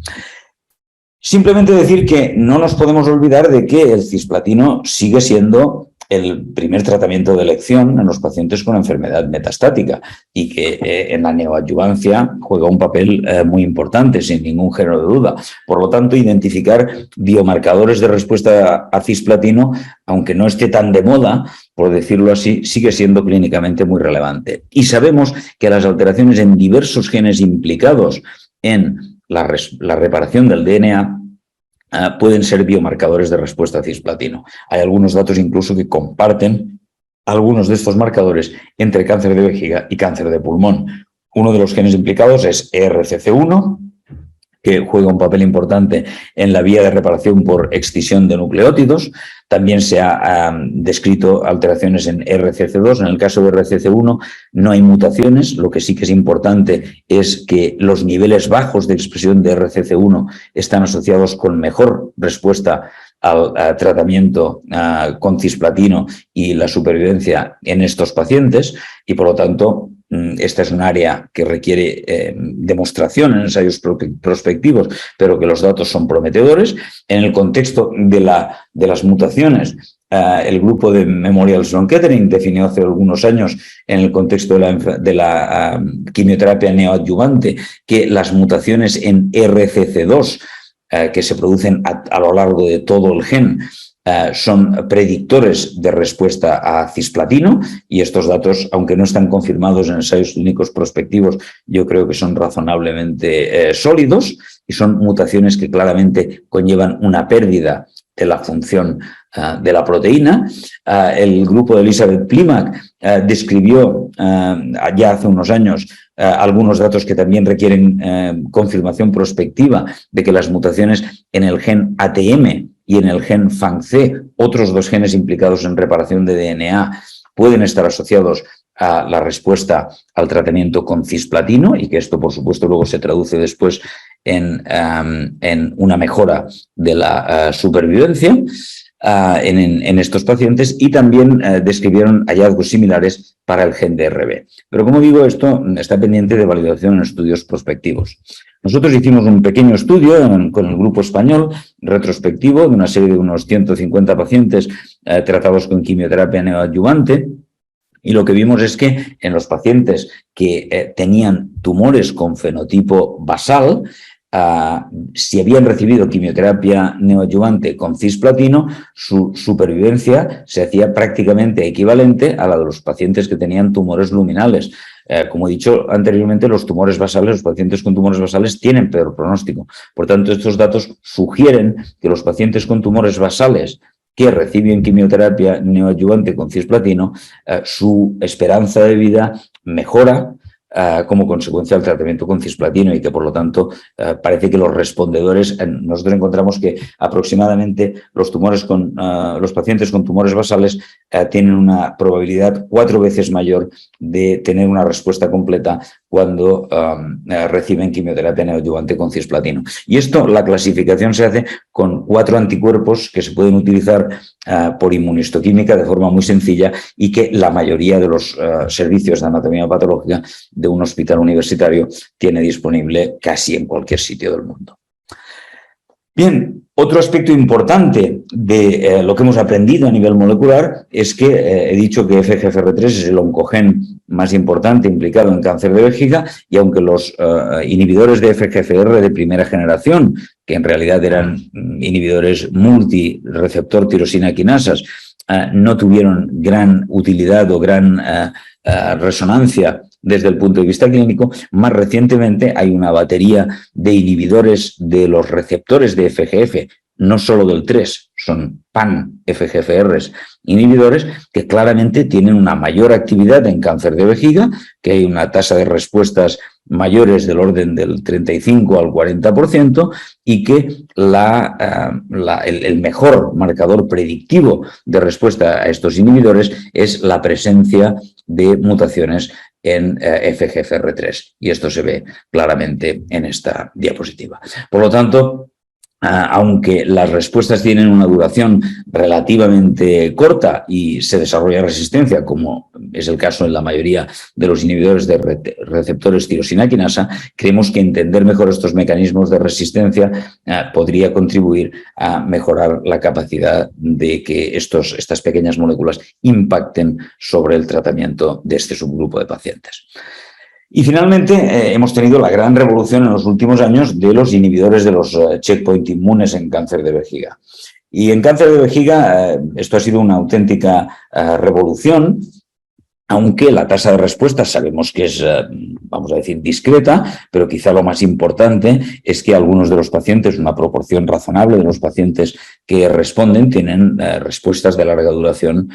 [SPEAKER 3] Simplemente decir que no nos podemos olvidar de que el cisplatino sigue siendo el primer tratamiento de elección en los pacientes con enfermedad metastática y que en la neoadjuvancia juega un papel muy importante, sin ningún género de duda. Por lo tanto, identificar biomarcadores de respuesta a cisplatino, aunque no esté tan de moda, por decirlo así, sigue siendo clínicamente muy relevante. Y sabemos que las alteraciones en diversos genes implicados en la reparación del DNA pueden ser biomarcadores de respuesta a cisplatino. Hay algunos datos incluso que comparten algunos de estos marcadores entre cáncer de vejiga y cáncer de pulmón. Uno de los genes implicados es ERCC1, que juega un papel importante en la vía de reparación por excisión de nucleótidos. También se han descrito alteraciones en RCC2. En el caso de RCC1 no hay mutaciones. Lo que sí que es importante es que los niveles bajos de expresión de RCC1 están asociados con mejor respuesta al tratamiento con cisplatino y la supervivencia en estos pacientes, y por lo tanto esta es un área que requiere demostración en ensayos prospectivos, pero que los datos son prometedores. En el contexto de las mutaciones, el grupo de Memorial Sloan Kettering definió hace algunos años, en el contexto de la quimioterapia neoadyuvante, que las mutaciones en RCC2 que se producen a lo largo de todo el gen son predictores de respuesta a cisplatino, y estos datos, aunque no están confirmados en ensayos clínicos prospectivos, yo creo que son razonablemente sólidos, y son mutaciones que claramente conllevan una pérdida de la función de la proteína. El grupo de Elizabeth Plimak describió ya hace unos años algunos datos que también requieren confirmación prospectiva de que las mutaciones en el gen ATM y en el gen FANC, otros dos genes implicados en reparación de DNA, pueden estar asociados a la respuesta al tratamiento con cisplatino, y que esto, por supuesto, luego se traduce después en una mejora de la supervivencia en estos pacientes, y también describieron hallazgos similares para el gen DRB. Pero, como digo, esto está pendiente de validación en estudios prospectivos. Nosotros hicimos un pequeño estudio con el grupo español retrospectivo de una serie de unos 150 pacientes tratados con quimioterapia neoadyuvante, y lo que vimos es que en los pacientes que tenían tumores con fenotipo basal, si habían recibido quimioterapia neoadyuvante con cisplatino, su supervivencia se hacía prácticamente equivalente a la de los pacientes que tenían tumores luminales. Como he dicho anteriormente, los tumores basales, los pacientes con tumores basales tienen peor pronóstico. Por tanto, estos datos sugieren que los pacientes con tumores basales que reciben quimioterapia neoadyuvante con cisplatino, su esperanza de vida mejora como consecuencia del tratamiento con cisplatino, y que por lo tanto parece que los respondedores, nosotros encontramos que aproximadamente los pacientes con tumores basales tienen una probabilidad 4 veces mayor de tener una respuesta completa cuando reciben quimioterapia neoadyuvante con cisplatino. Y esto, la clasificación se hace con 4 anticuerpos que se pueden utilizar por inmunistoquímica de forma muy sencilla, y que la mayoría de los servicios de anatomía patológica de un hospital universitario tiene disponible casi en cualquier sitio del mundo. Bien, otro aspecto importante de lo que hemos aprendido a nivel molecular es que he dicho que FGFR3 es el oncogen más importante implicado en cáncer de vejiga, y aunque los inhibidores de FGFR de primera generación, que en realidad eran inhibidores multireceptor tirosina quinasas, no tuvieron gran utilidad o gran resonancia desde el punto de vista clínico. Más recientemente hay una batería de inhibidores de los receptores de FGF, no solo del 3, son pan-FGFRs inhibidores que claramente tienen una mayor actividad en cáncer de vejiga, que hay una tasa de respuestas mayores del orden del 35 al 40% y que el mejor marcador predictivo de respuesta a estos inhibidores es la presencia de mutaciones en FGFR3 y esto se ve claramente en esta diapositiva. Por lo tanto, aunque las respuestas tienen una duración relativamente corta y se desarrolla resistencia, como es el caso en la mayoría de los inhibidores de receptores tirosina quinasa, creemos que entender mejor estos mecanismos de resistencia podría contribuir a mejorar la capacidad de que estas pequeñas moléculas impacten sobre el tratamiento de este subgrupo de pacientes. Y finalmente hemos tenido la gran revolución en los últimos años de los inhibidores de los checkpoint inmunes en cáncer de vejiga. Y en cáncer de vejiga esto ha sido una auténtica revolución, aunque la tasa de respuesta sabemos que es, vamos a decir, discreta, pero quizá lo más importante es que algunos de los pacientes, una proporción razonable de los pacientes que responden, tienen respuestas de larga duración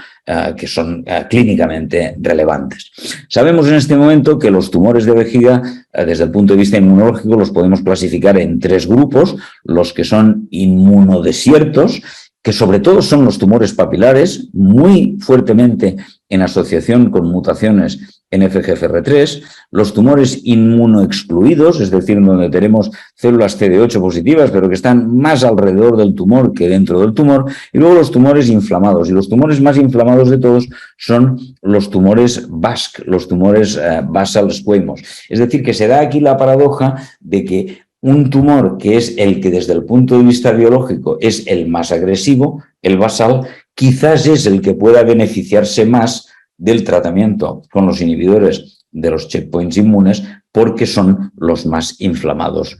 [SPEAKER 3] que son clínicamente relevantes. Sabemos en este momento que los tumores de vejiga, desde el punto de vista inmunológico, los podemos clasificar en 3 grupos: los que son inmunodesiertos, que sobre todo son los tumores papilares, muy fuertemente en asociación con mutaciones en FGFR3, los tumores inmunoexcluidos, es decir, donde tenemos células CD8 positivas, pero que están más alrededor del tumor que dentro del tumor, y luego los tumores inflamados. Y los tumores más inflamados de todos son los tumores BASC, los tumores basal squamous. Es decir, que se da aquí la paradoja de que un tumor que es el que desde el punto de vista biológico es el más agresivo, el basal, quizás es el que pueda beneficiarse más del tratamiento con los inhibidores de los checkpoints inmunes porque son los más inflamados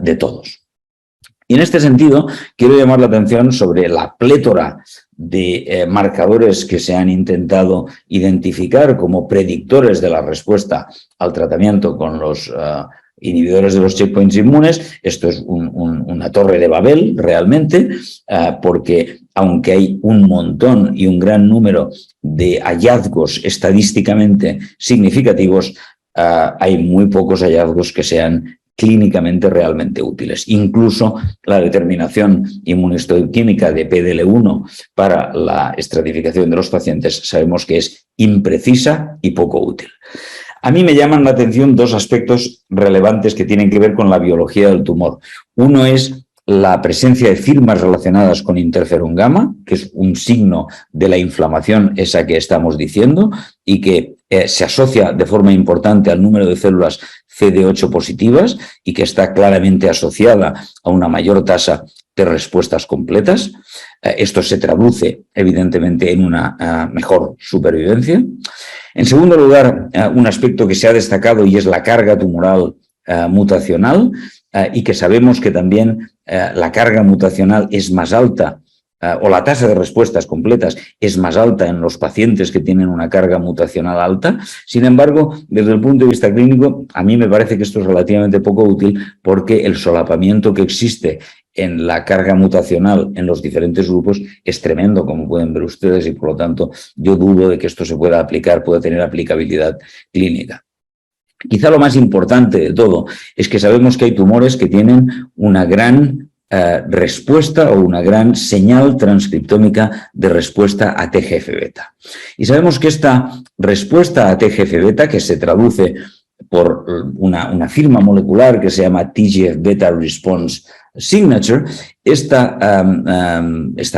[SPEAKER 3] de todos. Y en este sentido, quiero llamar la atención sobre la plétora de marcadores que se han intentado identificar como predictores de la respuesta al tratamiento con los inhibidores de los checkpoints inmunes. Esto es una torre de Babel realmente, porque aunque hay un montón y un gran número de hallazgos estadísticamente significativos, hay muy pocos hallazgos que sean clínicamente realmente útiles. Incluso la determinación inmunohistoquímica de PDL1 para la estratificación de los pacientes sabemos que es imprecisa y poco útil. A mí me llaman la atención 2 aspectos relevantes que tienen que ver con la biología del tumor. Uno es la presencia de firmas relacionadas con interferón gamma, que es un signo de la inflamación esa que estamos diciendo y que se asocia de forma importante al número de células CD8 positivas y que está claramente asociada a una mayor tasa de respuestas completas. Esto se traduce evidentemente en una mejor supervivencia. En segundo lugar, un aspecto que se ha destacado y es la carga tumoral mutacional y que sabemos que también la carga mutacional es más alta o la tasa de respuestas completas es más alta en los pacientes que tienen una carga mutacional alta. Sin embargo, desde el punto de vista clínico, a mí me parece que esto es relativamente poco útil porque el solapamiento que existe en la carga mutacional en los diferentes grupos es tremendo, como pueden ver ustedes, y por lo tanto yo dudo de que esto se pueda aplicar, pueda tener aplicabilidad clínica. Quizá lo más importante de todo es que sabemos que hay tumores que tienen una gran respuesta o una gran señal transcriptómica de respuesta a TGF-beta. Y sabemos que esta respuesta a TGF-beta, que se traduce por una firma molecular que se llama TGF-beta Response Signature, esta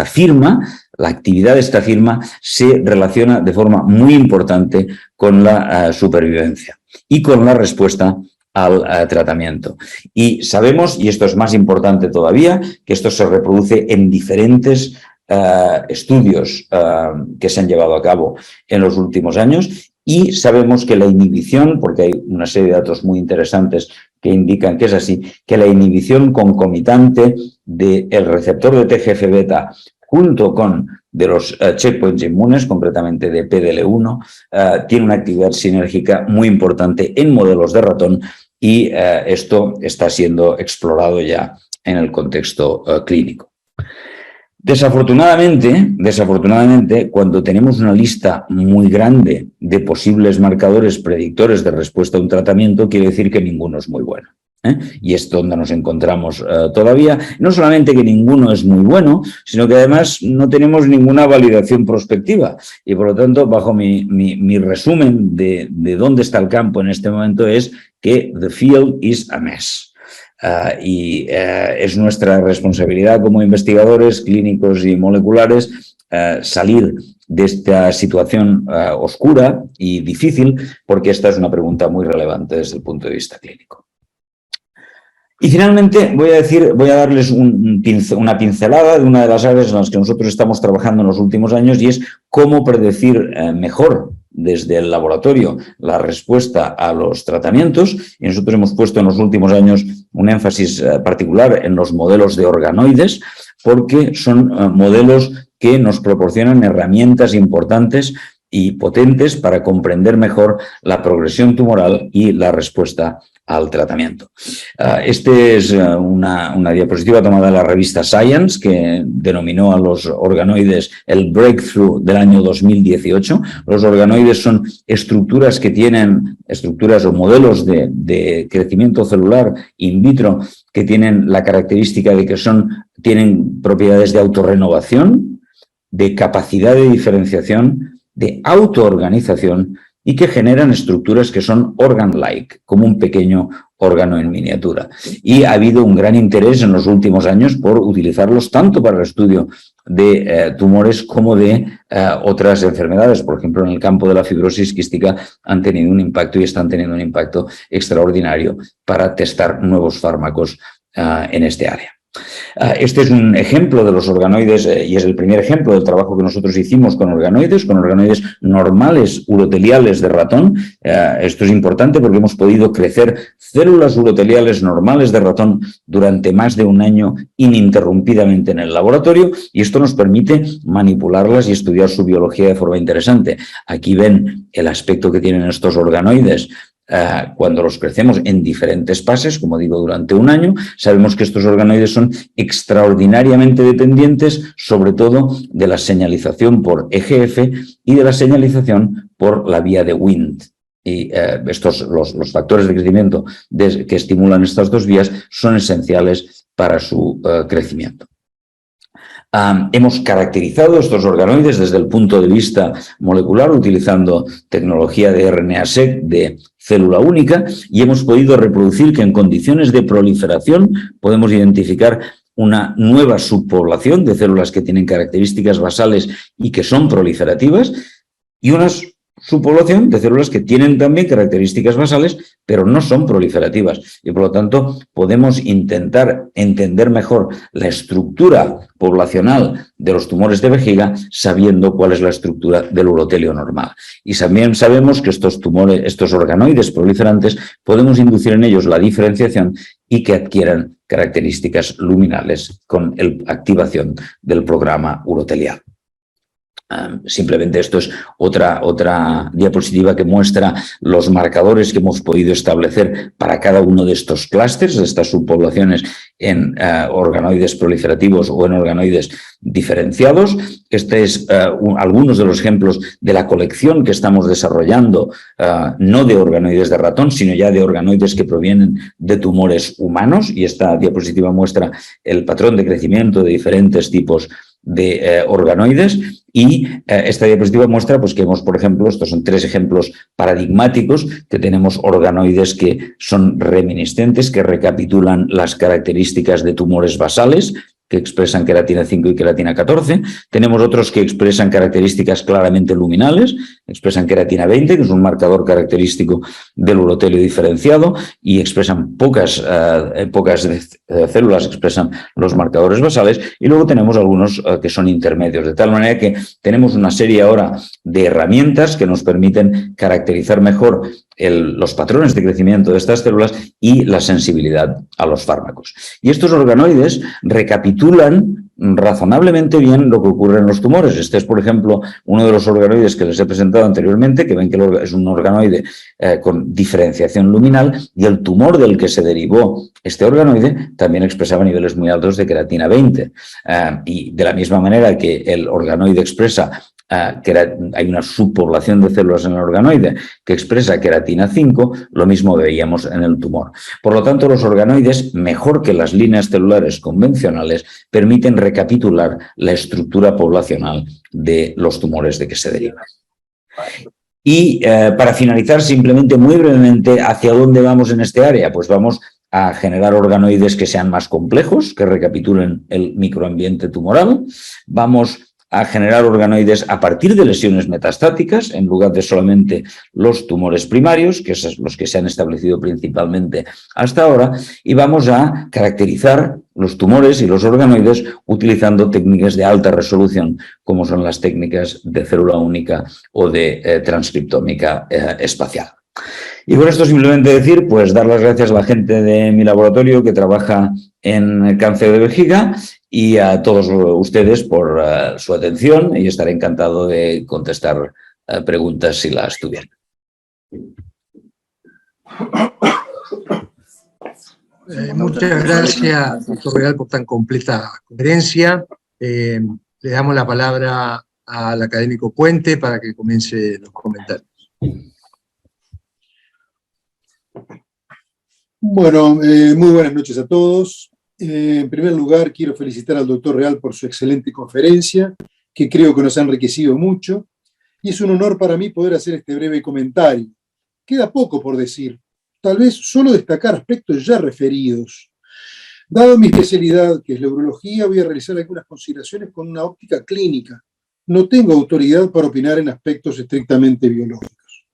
[SPEAKER 3] firma, la actividad de esta firma se relaciona de forma muy importante con la supervivencia y con la respuesta al tratamiento. Y sabemos, y esto es más importante todavía, que esto se reproduce en diferentes estudios que se han llevado a cabo en los últimos años, y sabemos que la inhibición, porque hay una serie de datos muy interesantes que indican que es así, que la inhibición concomitante del receptor de TGF-beta junto con de los checkpoints inmunes, concretamente de PDL1, tiene una actividad sinérgica muy importante en modelos de ratón y esto está siendo explorado ya en el contexto clínico. Desafortunadamente, cuando tenemos una lista muy grande de posibles marcadores predictores de respuesta a un tratamiento, quiere decir que ninguno es muy bueno. Y es donde nos encontramos todavía. No solamente que ninguno es muy bueno, sino que además no tenemos ninguna validación prospectiva. Y por lo tanto, bajo mi resumen de dónde está el campo en este momento es que the field is a mess. Es nuestra responsabilidad como investigadores clínicos y moleculares salir de esta situación oscura y difícil, porque esta es una pregunta muy relevante desde el punto de vista clínico. Y finalmente voy a darles una pincelada de una de las áreas en las que nosotros estamos trabajando en los últimos años, y es cómo predecir mejor desde el laboratorio la respuesta a los tratamientos. Y nosotros hemos puesto en los últimos años un énfasis particular en los modelos de organoides, porque son modelos que nos proporcionan herramientas importantes y potentes para comprender mejor la progresión tumoral y la respuesta al tratamiento. Este es una diapositiva tomada de la revista Science, que denominó a los organoides el breakthrough del año 2018. Los organoides son estructuras o modelos de crecimiento celular in vitro que tienen la característica de que tienen propiedades de autorrenovación, de capacidad de diferenciación, de autoorganización, y que generan estructuras que son organ-like, como un pequeño órgano en miniatura. Y ha habido un gran interés en los últimos años por utilizarlos tanto para el estudio de tumores como de otras enfermedades. Por ejemplo, en el campo de la fibrosis quística han tenido un impacto y están teniendo un impacto extraordinario para testar nuevos fármacos en este área. Este es un ejemplo de los organoides y es el primer ejemplo del trabajo que nosotros hicimos con organoides normales uroteliales de ratón. Esto es importante porque hemos podido crecer células uroteliales normales de ratón durante más de un año ininterrumpidamente en el laboratorio, y esto nos permite manipularlas y estudiar su biología de forma interesante. Aquí ven el aspecto que tienen estos organoides cuando los crecemos en diferentes fases, como digo, durante un año. Sabemos que estos organoides son extraordinariamente dependientes, sobre todo de la señalización por EGF y de la señalización por la vía de Wnt. Y los factores de crecimiento que estimulan estas dos vías son esenciales para su crecimiento. Hemos caracterizado estos organoides desde el punto de vista molecular utilizando tecnología de RNA-seq de célula única, y hemos podido reproducir que en condiciones de proliferación podemos identificar una nueva subpoblación de células que tienen características basales y que son proliferativas, y unas subpoblación de células que tienen también características basales, pero no son proliferativas. Y por lo tanto, podemos intentar entender mejor la estructura poblacional de los tumores de vejiga sabiendo cuál es la estructura del urotelio normal. Y también sabemos que estos organoides proliferantes, podemos inducir en ellos la diferenciación y que adquieran características luminales con la activación del programa urotelial. Simplemente esto es otra diapositiva que muestra los marcadores que hemos podido establecer para cada uno de estos clústeres, de estas subpoblaciones en organoides proliferativos o en organoides diferenciados. Este es algunos de los ejemplos de la colección que estamos desarrollando, no de organoides de ratón, sino ya de organoides que provienen de tumores humanos, y esta diapositiva muestra el patrón de crecimiento de diferentes tipos de organoides, y esta diapositiva muestra pues, que hemos, por ejemplo, estos son 3 ejemplos paradigmáticos, que tenemos organoides que son reminiscentes, que recapitulan las características de tumores basales, que expresan queratina 5 y queratina 14. Tenemos otros que expresan características claramente luminales, expresan queratina 20, que es un marcador característico del urotelio diferenciado, y expresan pocas células expresan los marcadores basales, y luego tenemos algunos que son intermedios, de tal manera que tenemos una serie ahora de herramientas que nos permiten caracterizar mejor los patrones de crecimiento de estas células y la sensibilidad a los fármacos. Y estos organoides recapitulan razonablemente bien lo que ocurre en los tumores. Este es, por ejemplo, uno de los organoides que les he presentado anteriormente, que ven que es un organoide con diferenciación luminal, y el tumor del que se derivó este organoide también expresaba niveles muy altos de queratina 20. Y de la misma manera que el organoide expresa hay una subpoblación de células en el organoide que expresa queratina 5, lo mismo veíamos en el tumor. Por lo tanto, los organoides, mejor que las líneas celulares convencionales, permiten recapitular la estructura poblacional de los tumores de que se derivan. Y para finalizar, simplemente muy brevemente, ¿hacia dónde vamos en este área? Pues vamos a generar organoides que sean más complejos, que recapitulen el microambiente tumoral. Vamos a generar organoides a partir de lesiones metastáticas, en lugar de solamente los tumores primarios, que son los que se han establecido principalmente hasta ahora, y vamos a caracterizar los tumores y los organoides utilizando técnicas de alta resolución, como son las técnicas de célula única o de transcriptómica espacial. Y con esto simplemente decir, pues dar las gracias a la gente de mi laboratorio que trabaja en cáncer de vejiga y a todos ustedes por su atención, y estaré encantado de contestar preguntas si las tuvieran.
[SPEAKER 1] Muchas gracias, doctor Real, por tan completa conferencia. Le damos la palabra al académico Puente para que comience los comentarios.
[SPEAKER 4] Bueno, muy buenas noches a todos. En primer lugar, quiero felicitar al doctor Real por su excelente conferencia, que creo que nos ha enriquecido mucho, y es un honor para mí poder hacer este breve comentario. Queda poco por decir, tal vez solo destacar aspectos ya referidos. Dado mi especialidad, que es la urología, voy a realizar algunas consideraciones con una óptica clínica. No tengo autoridad para opinar en aspectos estrictamente biológicos.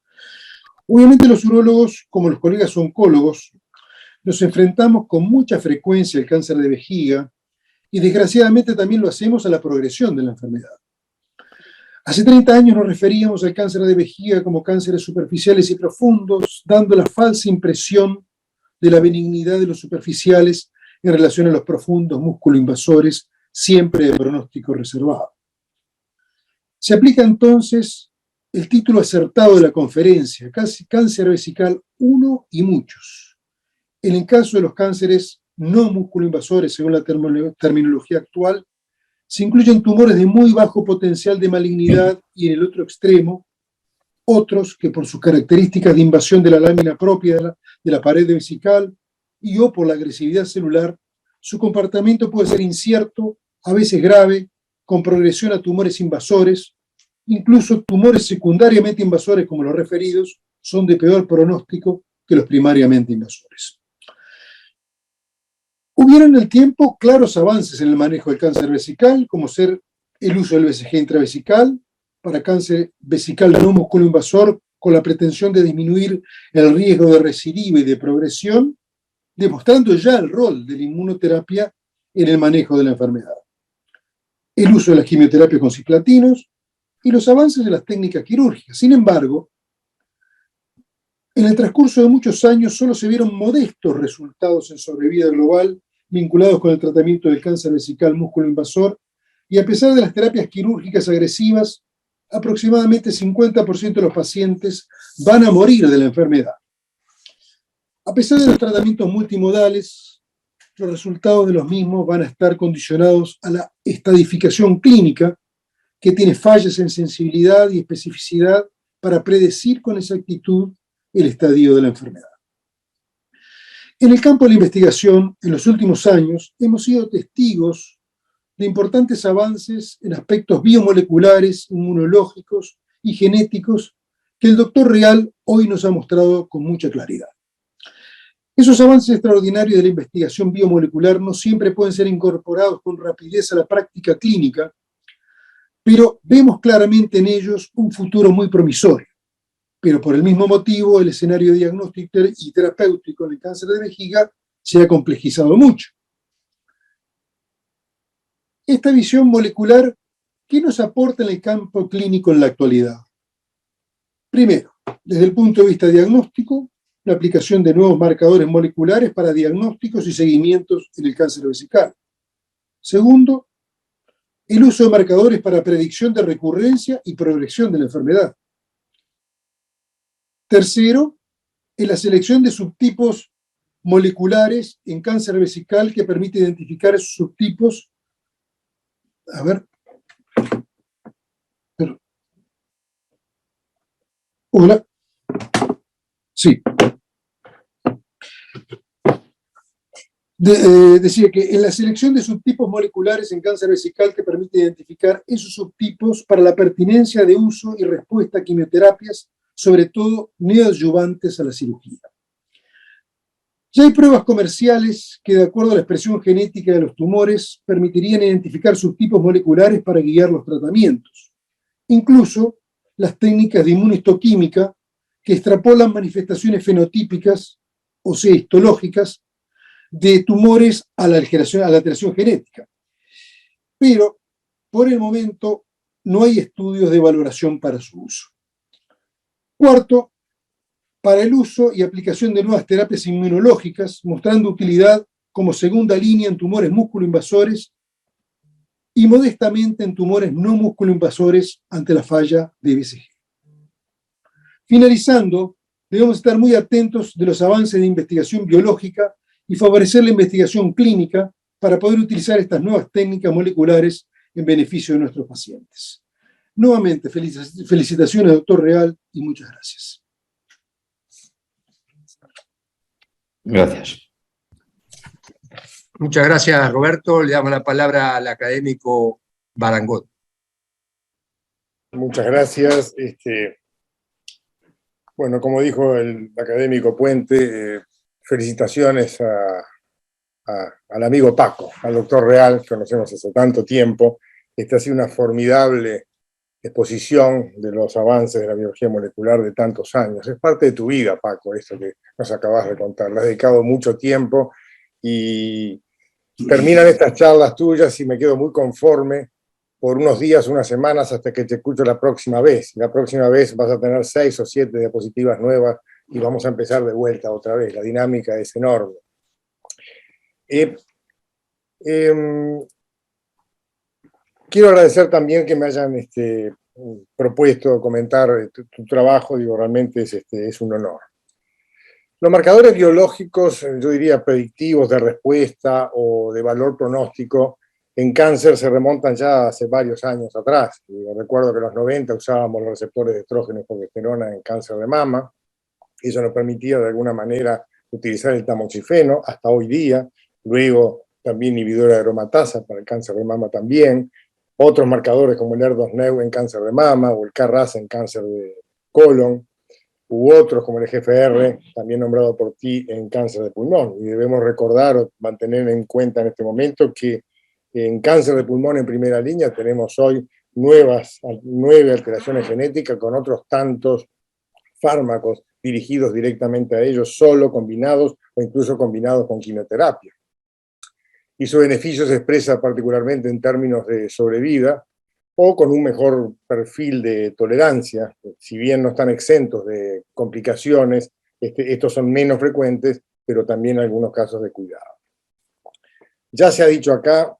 [SPEAKER 4] Obviamente los urólogos, como los colegas oncólogos, nos enfrentamos con mucha frecuencia al cáncer de vejiga y desgraciadamente también lo hacemos a la progresión de la enfermedad. Hace 30 años nos referíamos al cáncer de vejiga como cánceres superficiales y profundos, dando la falsa impresión de la benignidad de los superficiales en relación a los profundos músculo-invasores, siempre de pronóstico reservado. Se aplica entonces el título acertado de la conferencia, cáncer vesical 1 y muchos. En el caso de los cánceres no músculo-invasores, según la terminología actual, se incluyen tumores de muy bajo potencial de malignidad y en el otro extremo, otros que por sus características de invasión de la lámina propia de la pared vesical y o por la agresividad celular, su comportamiento puede ser incierto, a veces grave, con progresión a tumores invasores. Incluso tumores secundariamente invasores, como los referidos, son de peor pronóstico que los primariamente invasores. Hubieron en el tiempo claros avances en el manejo del cáncer vesical, como ser el uso del BCG intravesical para cáncer vesical no músculo invasor, con la pretensión de disminuir el riesgo de recidiva y de progresión, demostrando ya el rol de la inmunoterapia en el manejo de la enfermedad. El uso de la quimioterapia con cisplatinos y los avances de las técnicas quirúrgicas. Sin embargo, en el transcurso de muchos años solo se vieron modestos resultados en sobrevida global vinculados con el tratamiento del cáncer vesical músculo invasor, y a pesar de las terapias quirúrgicas agresivas, aproximadamente 50% de los pacientes van a morir de la enfermedad. A pesar de los tratamientos multimodales, los resultados de los mismos van a estar condicionados a la estadificación clínica, que tiene fallas en sensibilidad y especificidad para predecir con exactitud el estadio de la enfermedad. En el campo de la investigación, en los últimos años, hemos sido testigos de importantes avances en aspectos biomoleculares, inmunológicos y genéticos que el doctor Real hoy nos ha mostrado con mucha claridad. Esos avances extraordinarios de la investigación biomolecular no siempre pueden ser incorporados con rapidez a la práctica clínica, pero vemos claramente en ellos un futuro muy promisorio. Pero por el mismo motivo, el escenario diagnóstico y terapéutico en el cáncer de vejiga se ha complejizado mucho. Esta visión molecular, ¿qué nos aporta en el campo clínico en la actualidad? Primero, desde el punto de vista diagnóstico, la aplicación de nuevos marcadores moleculares para diagnósticos y seguimientos en el cáncer vesical. Segundo, el uso de marcadores para predicción de recurrencia y progresión de la enfermedad. Tercero, en la selección de subtipos moleculares en cáncer vesical que permite identificar esos subtipos. A ver. Hola. Sí. Decía que en la selección de subtipos moleculares en cáncer vesical que permite identificar esos subtipos para la pertinencia de uso y respuesta a quimioterapias, sobre todo neoadyuvantes a la cirugía. Ya hay pruebas comerciales que, de acuerdo a la expresión genética de los tumores, permitirían identificar subtipos moleculares para guiar los tratamientos. Incluso las técnicas de inmunohistoquímica que extrapolan manifestaciones fenotípicas, o sea, histológicas, de tumores a la alteración genética. Pero, por el momento, no hay estudios de valoración para su uso. Cuarto, para el uso y aplicación de nuevas terapias inmunológicas, mostrando utilidad como segunda línea en tumores músculo-invasores y modestamente en tumores no músculo-invasores ante la falla de BCG. Finalizando, debemos estar muy atentos de los avances de investigación biológica y favorecer la investigación clínica para poder utilizar estas nuevas técnicas moleculares en beneficio de nuestros pacientes. Nuevamente, felicitaciones, doctor Real, y muchas gracias.
[SPEAKER 3] Gracias.
[SPEAKER 1] Muchas gracias, Roberto. Le damos la palabra al académico Barangot.
[SPEAKER 5] Muchas gracias. Bueno, como dijo el académico Puente, felicitaciones al amigo Paco, al doctor Real, que conocemos hace tanto tiempo. Esta ha sido una formidable exposición de los avances de la biología molecular de tantos años. Es parte de tu vida, Paco, esto que nos acabas de contar. Le has dedicado mucho tiempo y terminan estas charlas tuyas y me quedo muy conforme por unos días, unas semanas, hasta que te escucho la próxima vez. La próxima vez vas a tener 6 o 7 diapositivas nuevas y vamos a empezar de vuelta otra vez. La dinámica es enorme. Quiero agradecer también que me hayan propuesto comentar tu trabajo. Digo, realmente es un honor. Los marcadores biológicos, yo diría predictivos de respuesta o de valor pronóstico, en cáncer se remontan ya hace varios años atrás. Recuerdo que en los 90 usábamos los receptores de estrógeno y progesterona en cáncer de mama. Eso nos permitía de alguna manera utilizar el tamoxifeno hasta hoy día. Luego también inhibidora de aromatasa para el cáncer de mama también. Otros marcadores como el ER2/neu en cáncer de mama o el KRAS en cáncer de colon, u otros como el EGFR, también nombrado por ti, en cáncer de pulmón. Y debemos recordar o mantener en cuenta en este momento que en cáncer de pulmón en primera línea tenemos hoy 9 alteraciones genéticas con otros tantos fármacos dirigidos directamente a ellos, solo combinados o incluso combinados con quimioterapia. Y su beneficio se expresa particularmente en términos de sobrevida o con un mejor perfil de tolerancia. Si bien no están exentos de complicaciones, estos son menos frecuentes, pero también algunos casos de cuidado. Ya se ha dicho acá,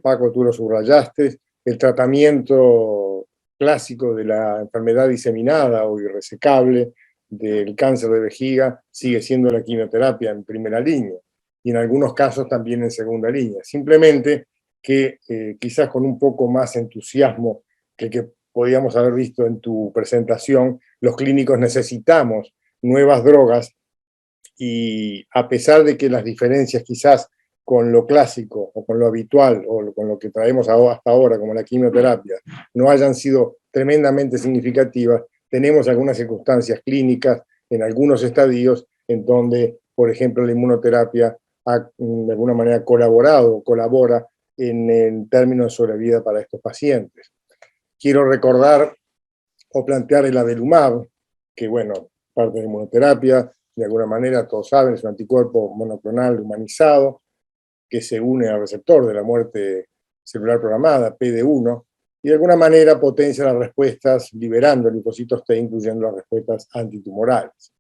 [SPEAKER 5] Paco, tú lo subrayaste, el tratamiento clásico de la enfermedad diseminada o irresecable del cáncer de vejiga sigue siendo la quimioterapia en primera línea y en algunos casos también en segunda línea. Simplemente que quizás con un poco más entusiasmo que podíamos haber visto en tu presentación, los clínicos necesitamos nuevas drogas y a pesar de que las diferencias quizás con lo clásico o con lo habitual o con lo que traemos hasta ahora como la quimioterapia no hayan sido tremendamente significativas, tenemos algunas circunstancias clínicas en algunos estadios en donde, por ejemplo, la inmunoterapia de alguna manera colabora en términos de sobrevida para estos pacientes. Quiero recordar o plantear el avelumab, que bueno, parte de inmunoterapia, de alguna manera todos saben, es un anticuerpo monoclonal humanizado, que se une al receptor de la muerte celular programada, PD1, y de alguna manera potencia las respuestas liberando linfocitos T, incluyendo las respuestas antitumorales.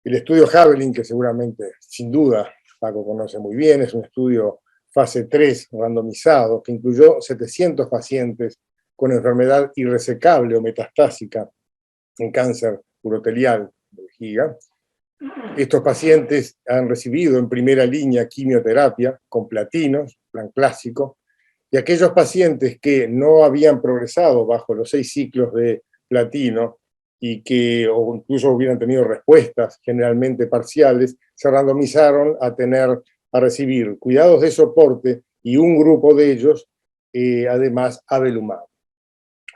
[SPEAKER 5] El estudio Javelin, que seguramente, sin duda, Paco conoce muy bien, es un estudio fase 3 randomizado, que incluyó 700 pacientes con enfermedad irresecable o metastásica en cáncer urotelial de vejiga. Estos pacientes han recibido en primera línea quimioterapia con platinos, plan clásico, y aquellos pacientes que no habían progresado bajo los 6 ciclos de platino y que o incluso hubieran tenido respuestas generalmente parciales, se randomizaron a recibir cuidados de soporte y un grupo de ellos, además, avelumab.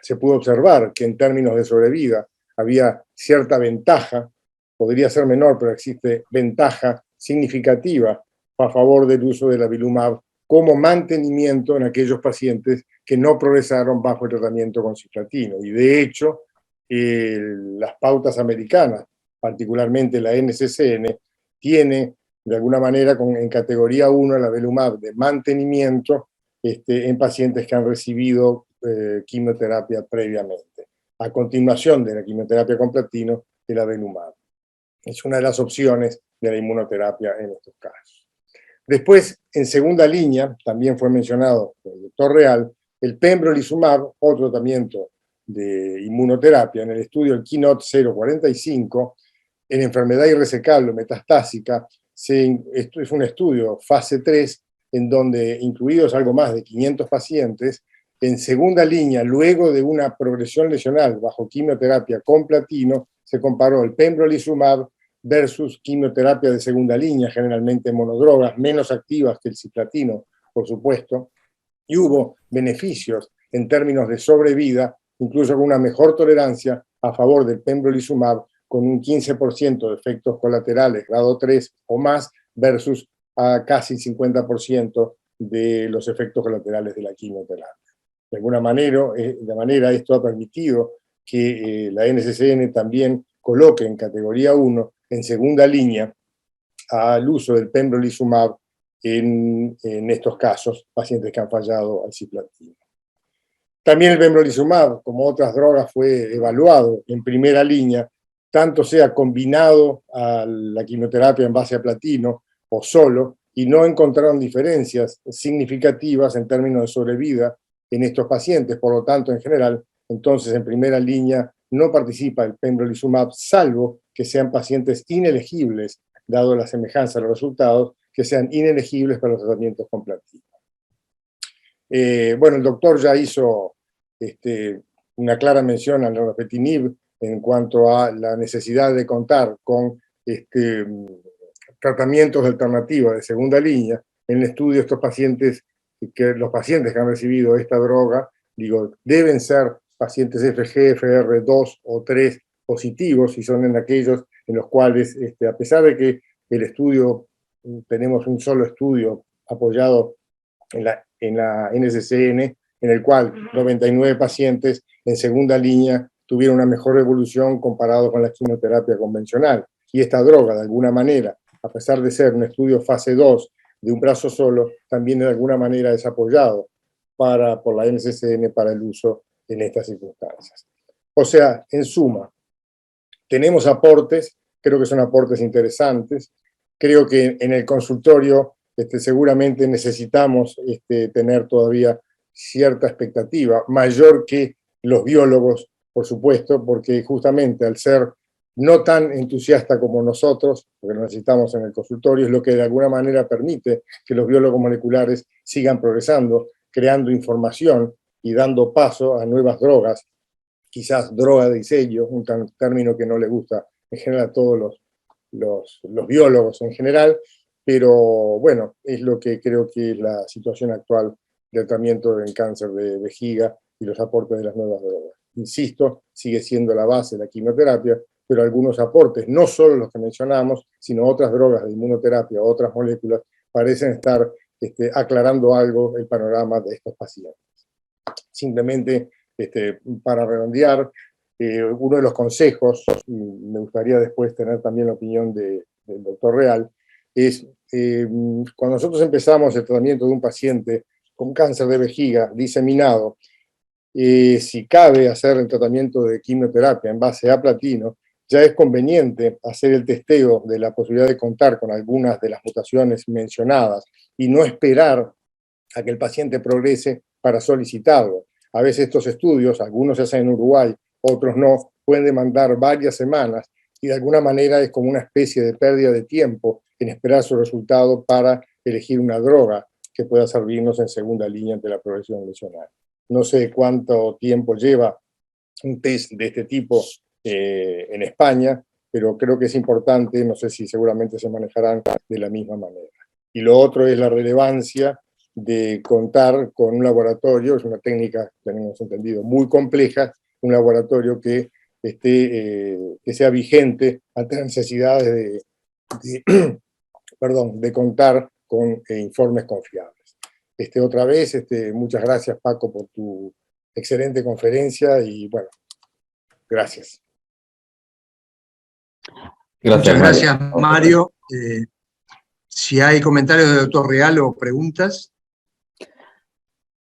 [SPEAKER 5] Se pudo observar que en términos de sobrevida había cierta ventaja, podría ser menor, pero existe ventaja significativa a favor del uso del avelumab como mantenimiento en aquellos pacientes que no progresaron bajo el tratamiento con cisplatino. Y de hecho, las pautas americanas, particularmente la NCCN, tiene de alguna manera en categoría 1 el avelumab de mantenimiento en pacientes que han recibido quimioterapia previamente. A continuación de la quimioterapia con platino, el avelumab. Es una de las opciones de la inmunoterapia en estos casos. Después, en segunda línea, también fue mencionado por el doctor Real, el pembrolizumab, otro tratamiento de inmunoterapia, en el estudio el Keynote 045, en enfermedad irresecable o metastásica, esto es un estudio fase 3, en donde, incluidos algo más de 500 pacientes, en segunda línea, luego de una progresión lesional bajo quimioterapia con platino, se comparó el pembrolizumab versus quimioterapia de segunda línea, generalmente monodrogas, menos activas que el cisplatino, por supuesto, y hubo beneficios en términos de sobrevida, incluso con una mejor tolerancia a favor del pembrolizumab, con un 15% de efectos colaterales grado 3 o más, versus a casi 50% de los efectos colaterales de la quimioterapia. De alguna manera, esto ha permitido que la NCCN también coloque en categoría 1, en segunda línea, al uso del pembrolizumab en estos casos, pacientes que han fallado al cisplatino. También el pembrolizumab, como otras drogas, fue evaluado en primera línea, tanto sea combinado a la quimioterapia en base a platino o solo, y no encontraron diferencias significativas en términos de sobrevida en estos pacientes. Por lo tanto, en general, entonces en primera línea no participa el pembrolizumab, salvo que sean pacientes inelegibles, dado la semejanza de los resultados, que sean inelegibles para los tratamientos con platino. Bueno, el doctor ya hizo una clara mención al norepinib en cuanto a la necesidad de contar con tratamientos de alternativa de segunda línea. En el estudio, los pacientes que han recibido esta droga, deben ser pacientes FGFR2 o 3 positivos, y son en aquellos en los cuales, a pesar de que el estudio, tenemos un solo estudio apoyado en la NCCN, en el cual 99 pacientes en segunda línea tuvieron una mejor evolución comparado con la quimioterapia convencional. Y esta droga, de alguna manera, a pesar de ser un estudio fase 2 de un brazo solo, también de alguna manera es apoyado por la NCCN para el uso en estas circunstancias. O sea, en suma, tenemos aportes, creo que son aportes interesantes, creo que en el consultorio seguramente necesitamos tener todavía cierta expectativa, mayor que los biólogos, por supuesto, porque justamente al ser no tan entusiasta como nosotros, porque lo necesitamos en el consultorio, es lo que de alguna manera permite que los biólogos moleculares sigan progresando, creando información y dando paso a nuevas drogas, quizás droga de diseño, un término que no le gusta en general a todos los biólogos en general, pero bueno, es lo que creo que es la situación actual del tratamiento del cáncer de vejiga y los aportes de las nuevas drogas. Insisto, sigue siendo la base de la quimioterapia, pero algunos aportes, no solo los que mencionamos, sino otras drogas de inmunoterapia, otras moléculas, parecen estar aclarando algo el panorama de estos pacientes. Simplemente, para redondear, uno de los consejos, me gustaría después tener también la opinión del doctor Real, es cuando nosotros empezamos el tratamiento de un paciente con cáncer de vejiga diseminado, si cabe hacer el tratamiento de quimioterapia en base a platino, ya es conveniente hacer el testeo de la posibilidad de contar con algunas de las mutaciones mencionadas y no esperar a que el paciente progrese para solicitarlo. A veces estos estudios, algunos se hacen en Uruguay, otros no, pueden demandar varias semanas y de alguna manera es como una especie de pérdida de tiempo en esperar su resultado para elegir una droga que pueda servirnos en segunda línea ante la progresión lesional. No sé cuánto tiempo lleva un test de este tipo en España, pero creo que es importante, no sé si seguramente se manejarán de la misma manera. Y lo otro es la relevancia de contar con un laboratorio, es una técnica, tenemos entendido, muy compleja, un laboratorio que sea vigente ante las necesidades de contar con informes confiables. Otra vez, muchas gracias, Paco, por tu excelente conferencia y bueno, gracias.
[SPEAKER 1] Muchas gracias, Mario. Si hay comentarios del doctor Real o preguntas.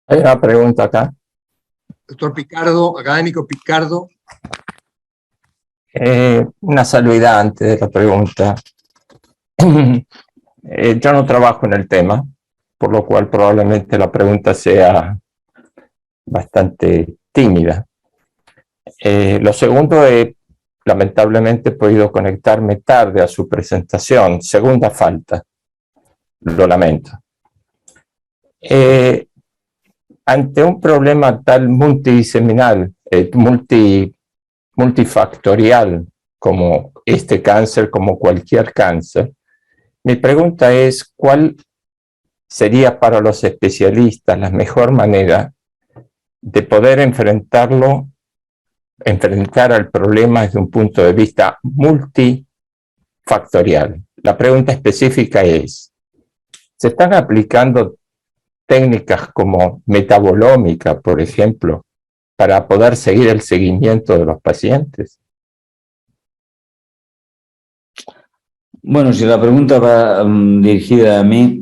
[SPEAKER 6] Hay una pregunta acá.
[SPEAKER 1] Doctor Picardo, académico Picardo.
[SPEAKER 6] Una salvedad antes de la pregunta. Yo no trabajo en el tema, por lo cual probablemente la pregunta sea bastante tímida. Lo segundo es, lamentablemente he podido conectarme tarde a su presentación, segunda falta, lo lamento. Ante un problema tal multidiseminal, multifactorial como este cáncer, como cualquier cáncer, mi pregunta es, ¿cuál sería para los especialistas la mejor manera de poder enfrentar al problema desde un punto de vista multifactorial? La pregunta específica es, ¿se están aplicando técnicas como metabolómica, por ejemplo, para poder seguir el seguimiento de los pacientes?
[SPEAKER 3] Bueno, si la pregunta va dirigida a mí,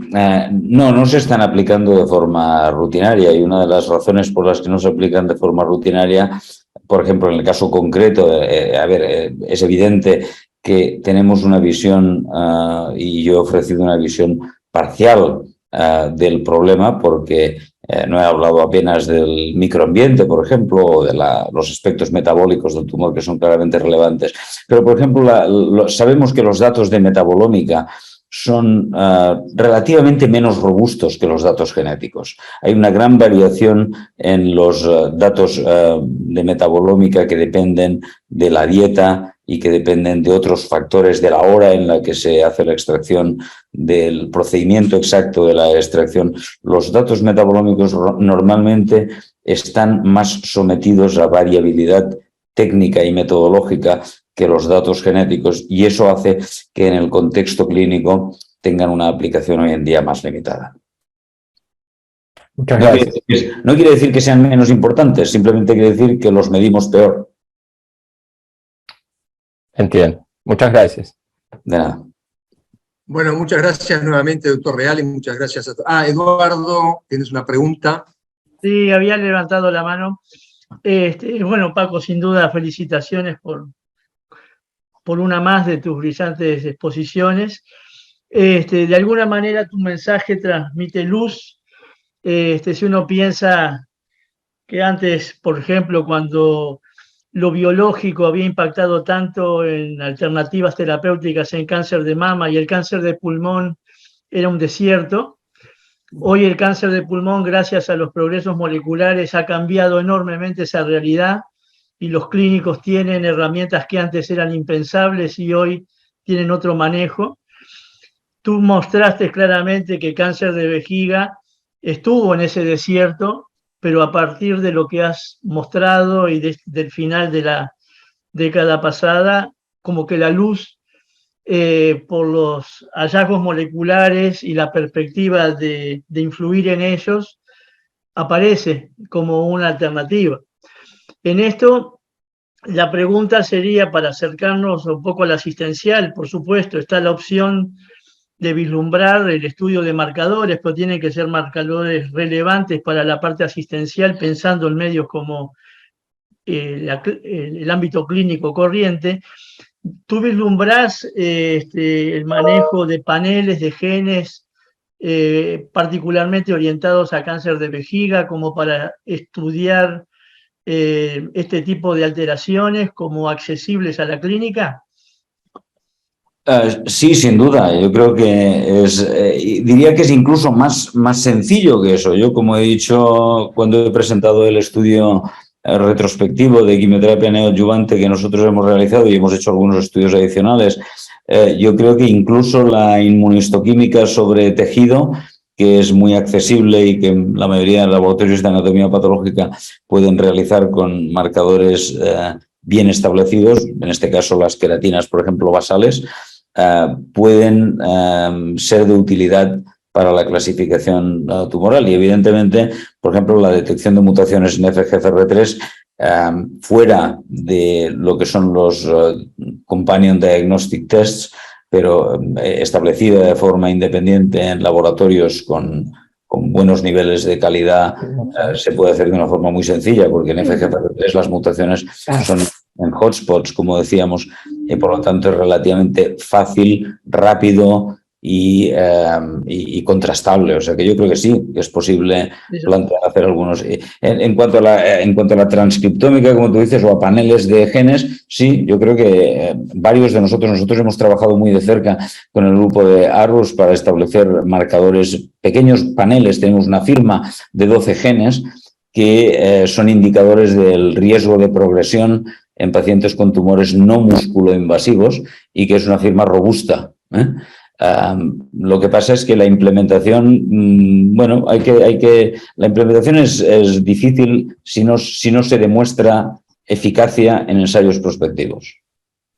[SPEAKER 3] no se están aplicando de forma rutinaria, y una de las razones por las que no se aplican de forma rutinaria, por ejemplo, en el caso concreto, es evidente que tenemos una visión, y yo he ofrecido una visión parcial del problema, porque no he hablado apenas del microambiente, por ejemplo, o de los aspectos metabólicos del tumor, que son claramente relevantes. Pero, por ejemplo, sabemos que los datos de metabolómica son relativamente menos robustos que los datos genéticos. Hay una gran variación en los datos de metabolómica que dependen de la dieta y que dependen de otros factores, de la hora en la que se hace la extracción, del procedimiento exacto de la extracción. Los datos metabolómicos normalmente están más sometidos a variabilidad técnica y metodológica que los datos genéticos, y eso hace que en el contexto clínico tengan una aplicación hoy en día más limitada.
[SPEAKER 6] Muchas gracias.
[SPEAKER 3] No quiere decir que sean menos importantes, simplemente quiere decir que los medimos peor.
[SPEAKER 6] Entiendo. Muchas gracias.
[SPEAKER 3] De nada.
[SPEAKER 1] Bueno, muchas gracias nuevamente, doctor Real, y muchas gracias a todos. Eduardo, tienes una pregunta.
[SPEAKER 2] Sí, había levantado la mano. Bueno, Paco, sin duda, felicitaciones por una más de tus brillantes exposiciones. De alguna manera tu mensaje transmite luz. Si uno piensa que antes, por ejemplo, cuando lo biológico había impactado tanto en alternativas terapéuticas en cáncer de mama y el cáncer de pulmón era un desierto, hoy el cáncer de pulmón, gracias a los progresos moleculares, ha cambiado enormemente esa realidad y los clínicos tienen herramientas que antes eran impensables y hoy tienen otro manejo. Tú mostraste claramente que cáncer de vejiga estuvo en ese desierto, pero a partir de lo que has mostrado y del final de la década pasada, como que la luz por los hallazgos moleculares y la perspectiva de influir en ellos aparece como una alternativa. En esto, la pregunta sería, para acercarnos un poco al asistencial, por supuesto, está la opción de vislumbrar el estudio de marcadores, pero tienen que ser marcadores relevantes para la parte asistencial, pensando en medios como el ámbito clínico corriente. ¿Tú vislumbrás el manejo de paneles de genes particularmente orientados a cáncer de vejiga, como para estudiar este tipo de alteraciones como accesibles a la clínica?
[SPEAKER 3] Sí, sin duda. Yo creo que diría que es incluso más sencillo que eso. Yo, como he dicho cuando he presentado el estudio retrospectivo de quimioterapia neoadyuvante que nosotros hemos realizado y hemos hecho algunos estudios adicionales, yo creo que incluso la inmunistoquímica sobre tejido, que es muy accesible y que la mayoría de laboratorios de anatomía patológica pueden realizar con marcadores bien establecidos, en este caso las queratinas, por ejemplo, basales, pueden ser de utilidad para la clasificación tumoral. Y evidentemente, por ejemplo, la detección de mutaciones en FGFR3 fuera de lo que son los Companion Diagnostic Tests, pero establecida de forma independiente en laboratorios con buenos niveles de calidad, se puede hacer de una forma muy sencilla, porque en FGFR3 las mutaciones son en hotspots, como decíamos, y por lo tanto es relativamente fácil, rápido y contrastable. O sea que yo creo que sí, que es posible plantear hacer algunos. En cuanto a la transcriptómica, como tú dices, o a paneles de genes, sí, yo creo que varios de nosotros hemos trabajado muy de cerca con el grupo de ARUS para establecer marcadores, pequeños paneles. Tenemos una firma de 12 genes que son indicadores del riesgo de progresión en pacientes con tumores no musculoinvasivos y que es una firma robusta. Lo que pasa es que la implementación, bueno, la implementación es difícil si no se demuestra eficacia en ensayos prospectivos.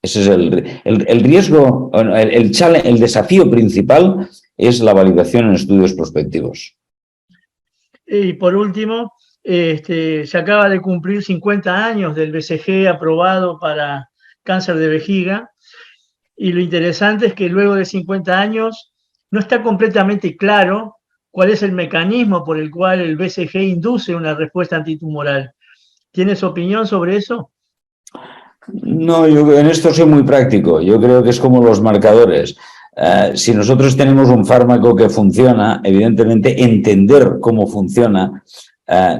[SPEAKER 3] Ese es el riesgo, el desafío principal es la validación en estudios prospectivos.
[SPEAKER 2] Y por último, se acaba de cumplir 50 años del BCG aprobado para cáncer de vejiga, y lo interesante es que luego de 50 años no está completamente claro cuál es el mecanismo por el cual el BCG induce una respuesta antitumoral. ¿Tienes opinión sobre eso?
[SPEAKER 3] No, yo en esto soy muy práctico. Yo creo que es como los marcadores. Si nosotros tenemos un fármaco que funciona, evidentemente entender cómo funciona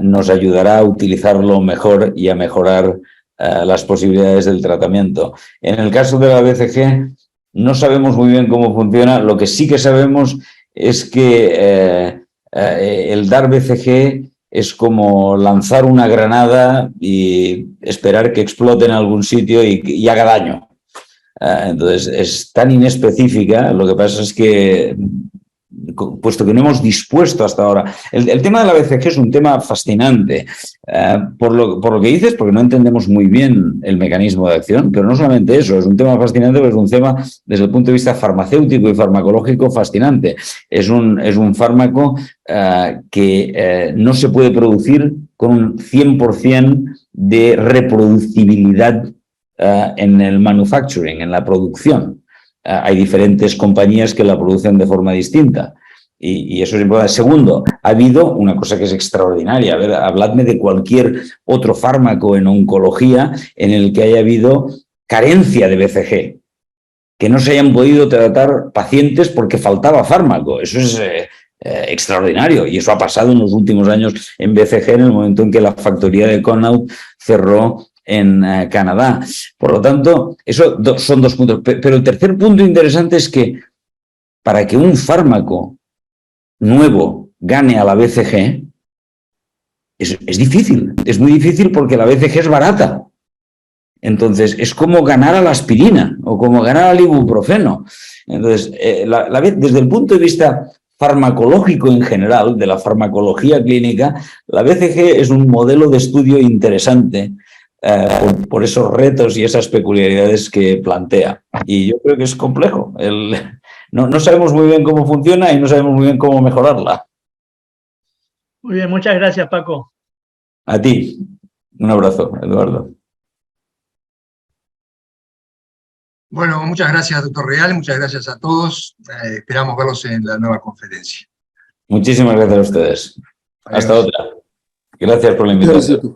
[SPEAKER 3] nos ayudará a utilizarlo mejor y a mejorar las posibilidades del tratamiento. En el caso de la BCG, no sabemos muy bien cómo funciona. Lo que sí que sabemos es que el dar BCG es como lanzar una granada y esperar que explote en algún sitio y haga daño. Entonces, es tan inespecífica. Lo que pasa es que, puesto que no hemos dispuesto hasta ahora, el tema de la BCG es un tema fascinante, por lo que dices, porque no entendemos muy bien el mecanismo de acción, pero no solamente eso, es un tema fascinante, pero es un tema desde el punto de vista farmacéutico y farmacológico fascinante. Es un fármaco que no se puede producir con un 100% de reproducibilidad en el manufacturing, en la producción. Hay diferentes compañías que la producen de forma distinta y eso es importante. Segundo, ha habido una cosa que es extraordinaria. A ver, habladme de cualquier otro fármaco en oncología en el que haya habido carencia de BCG, que no se hayan podido tratar pacientes porque faltaba fármaco. Eso es extraordinario y eso ha pasado en los últimos años en BCG en el momento en que la factoría de Connaught cerró en Canadá. Por lo tanto, eso son dos puntos. Pero el tercer punto interesante es que para que un fármaco nuevo gane a la BCG es difícil. Es muy difícil porque la BCG es barata. Entonces, es como ganar a la aspirina o como ganar al ibuprofeno. Entonces, desde el punto de vista farmacológico en general, de la farmacología clínica, la BCG es un modelo de estudio interesante por esos retos y esas peculiaridades que plantea. Y yo creo que es complejo. No sabemos muy bien cómo funciona y no sabemos muy bien cómo mejorarla.
[SPEAKER 2] Muy bien, muchas gracias, Paco.
[SPEAKER 3] A ti. Un abrazo, Eduardo.
[SPEAKER 1] Bueno, muchas gracias, doctor Real, muchas gracias a todos. Esperamos verlos en la nueva conferencia.
[SPEAKER 3] Muchísimas gracias a ustedes. Adiós. Hasta otra. Gracias por la invitación.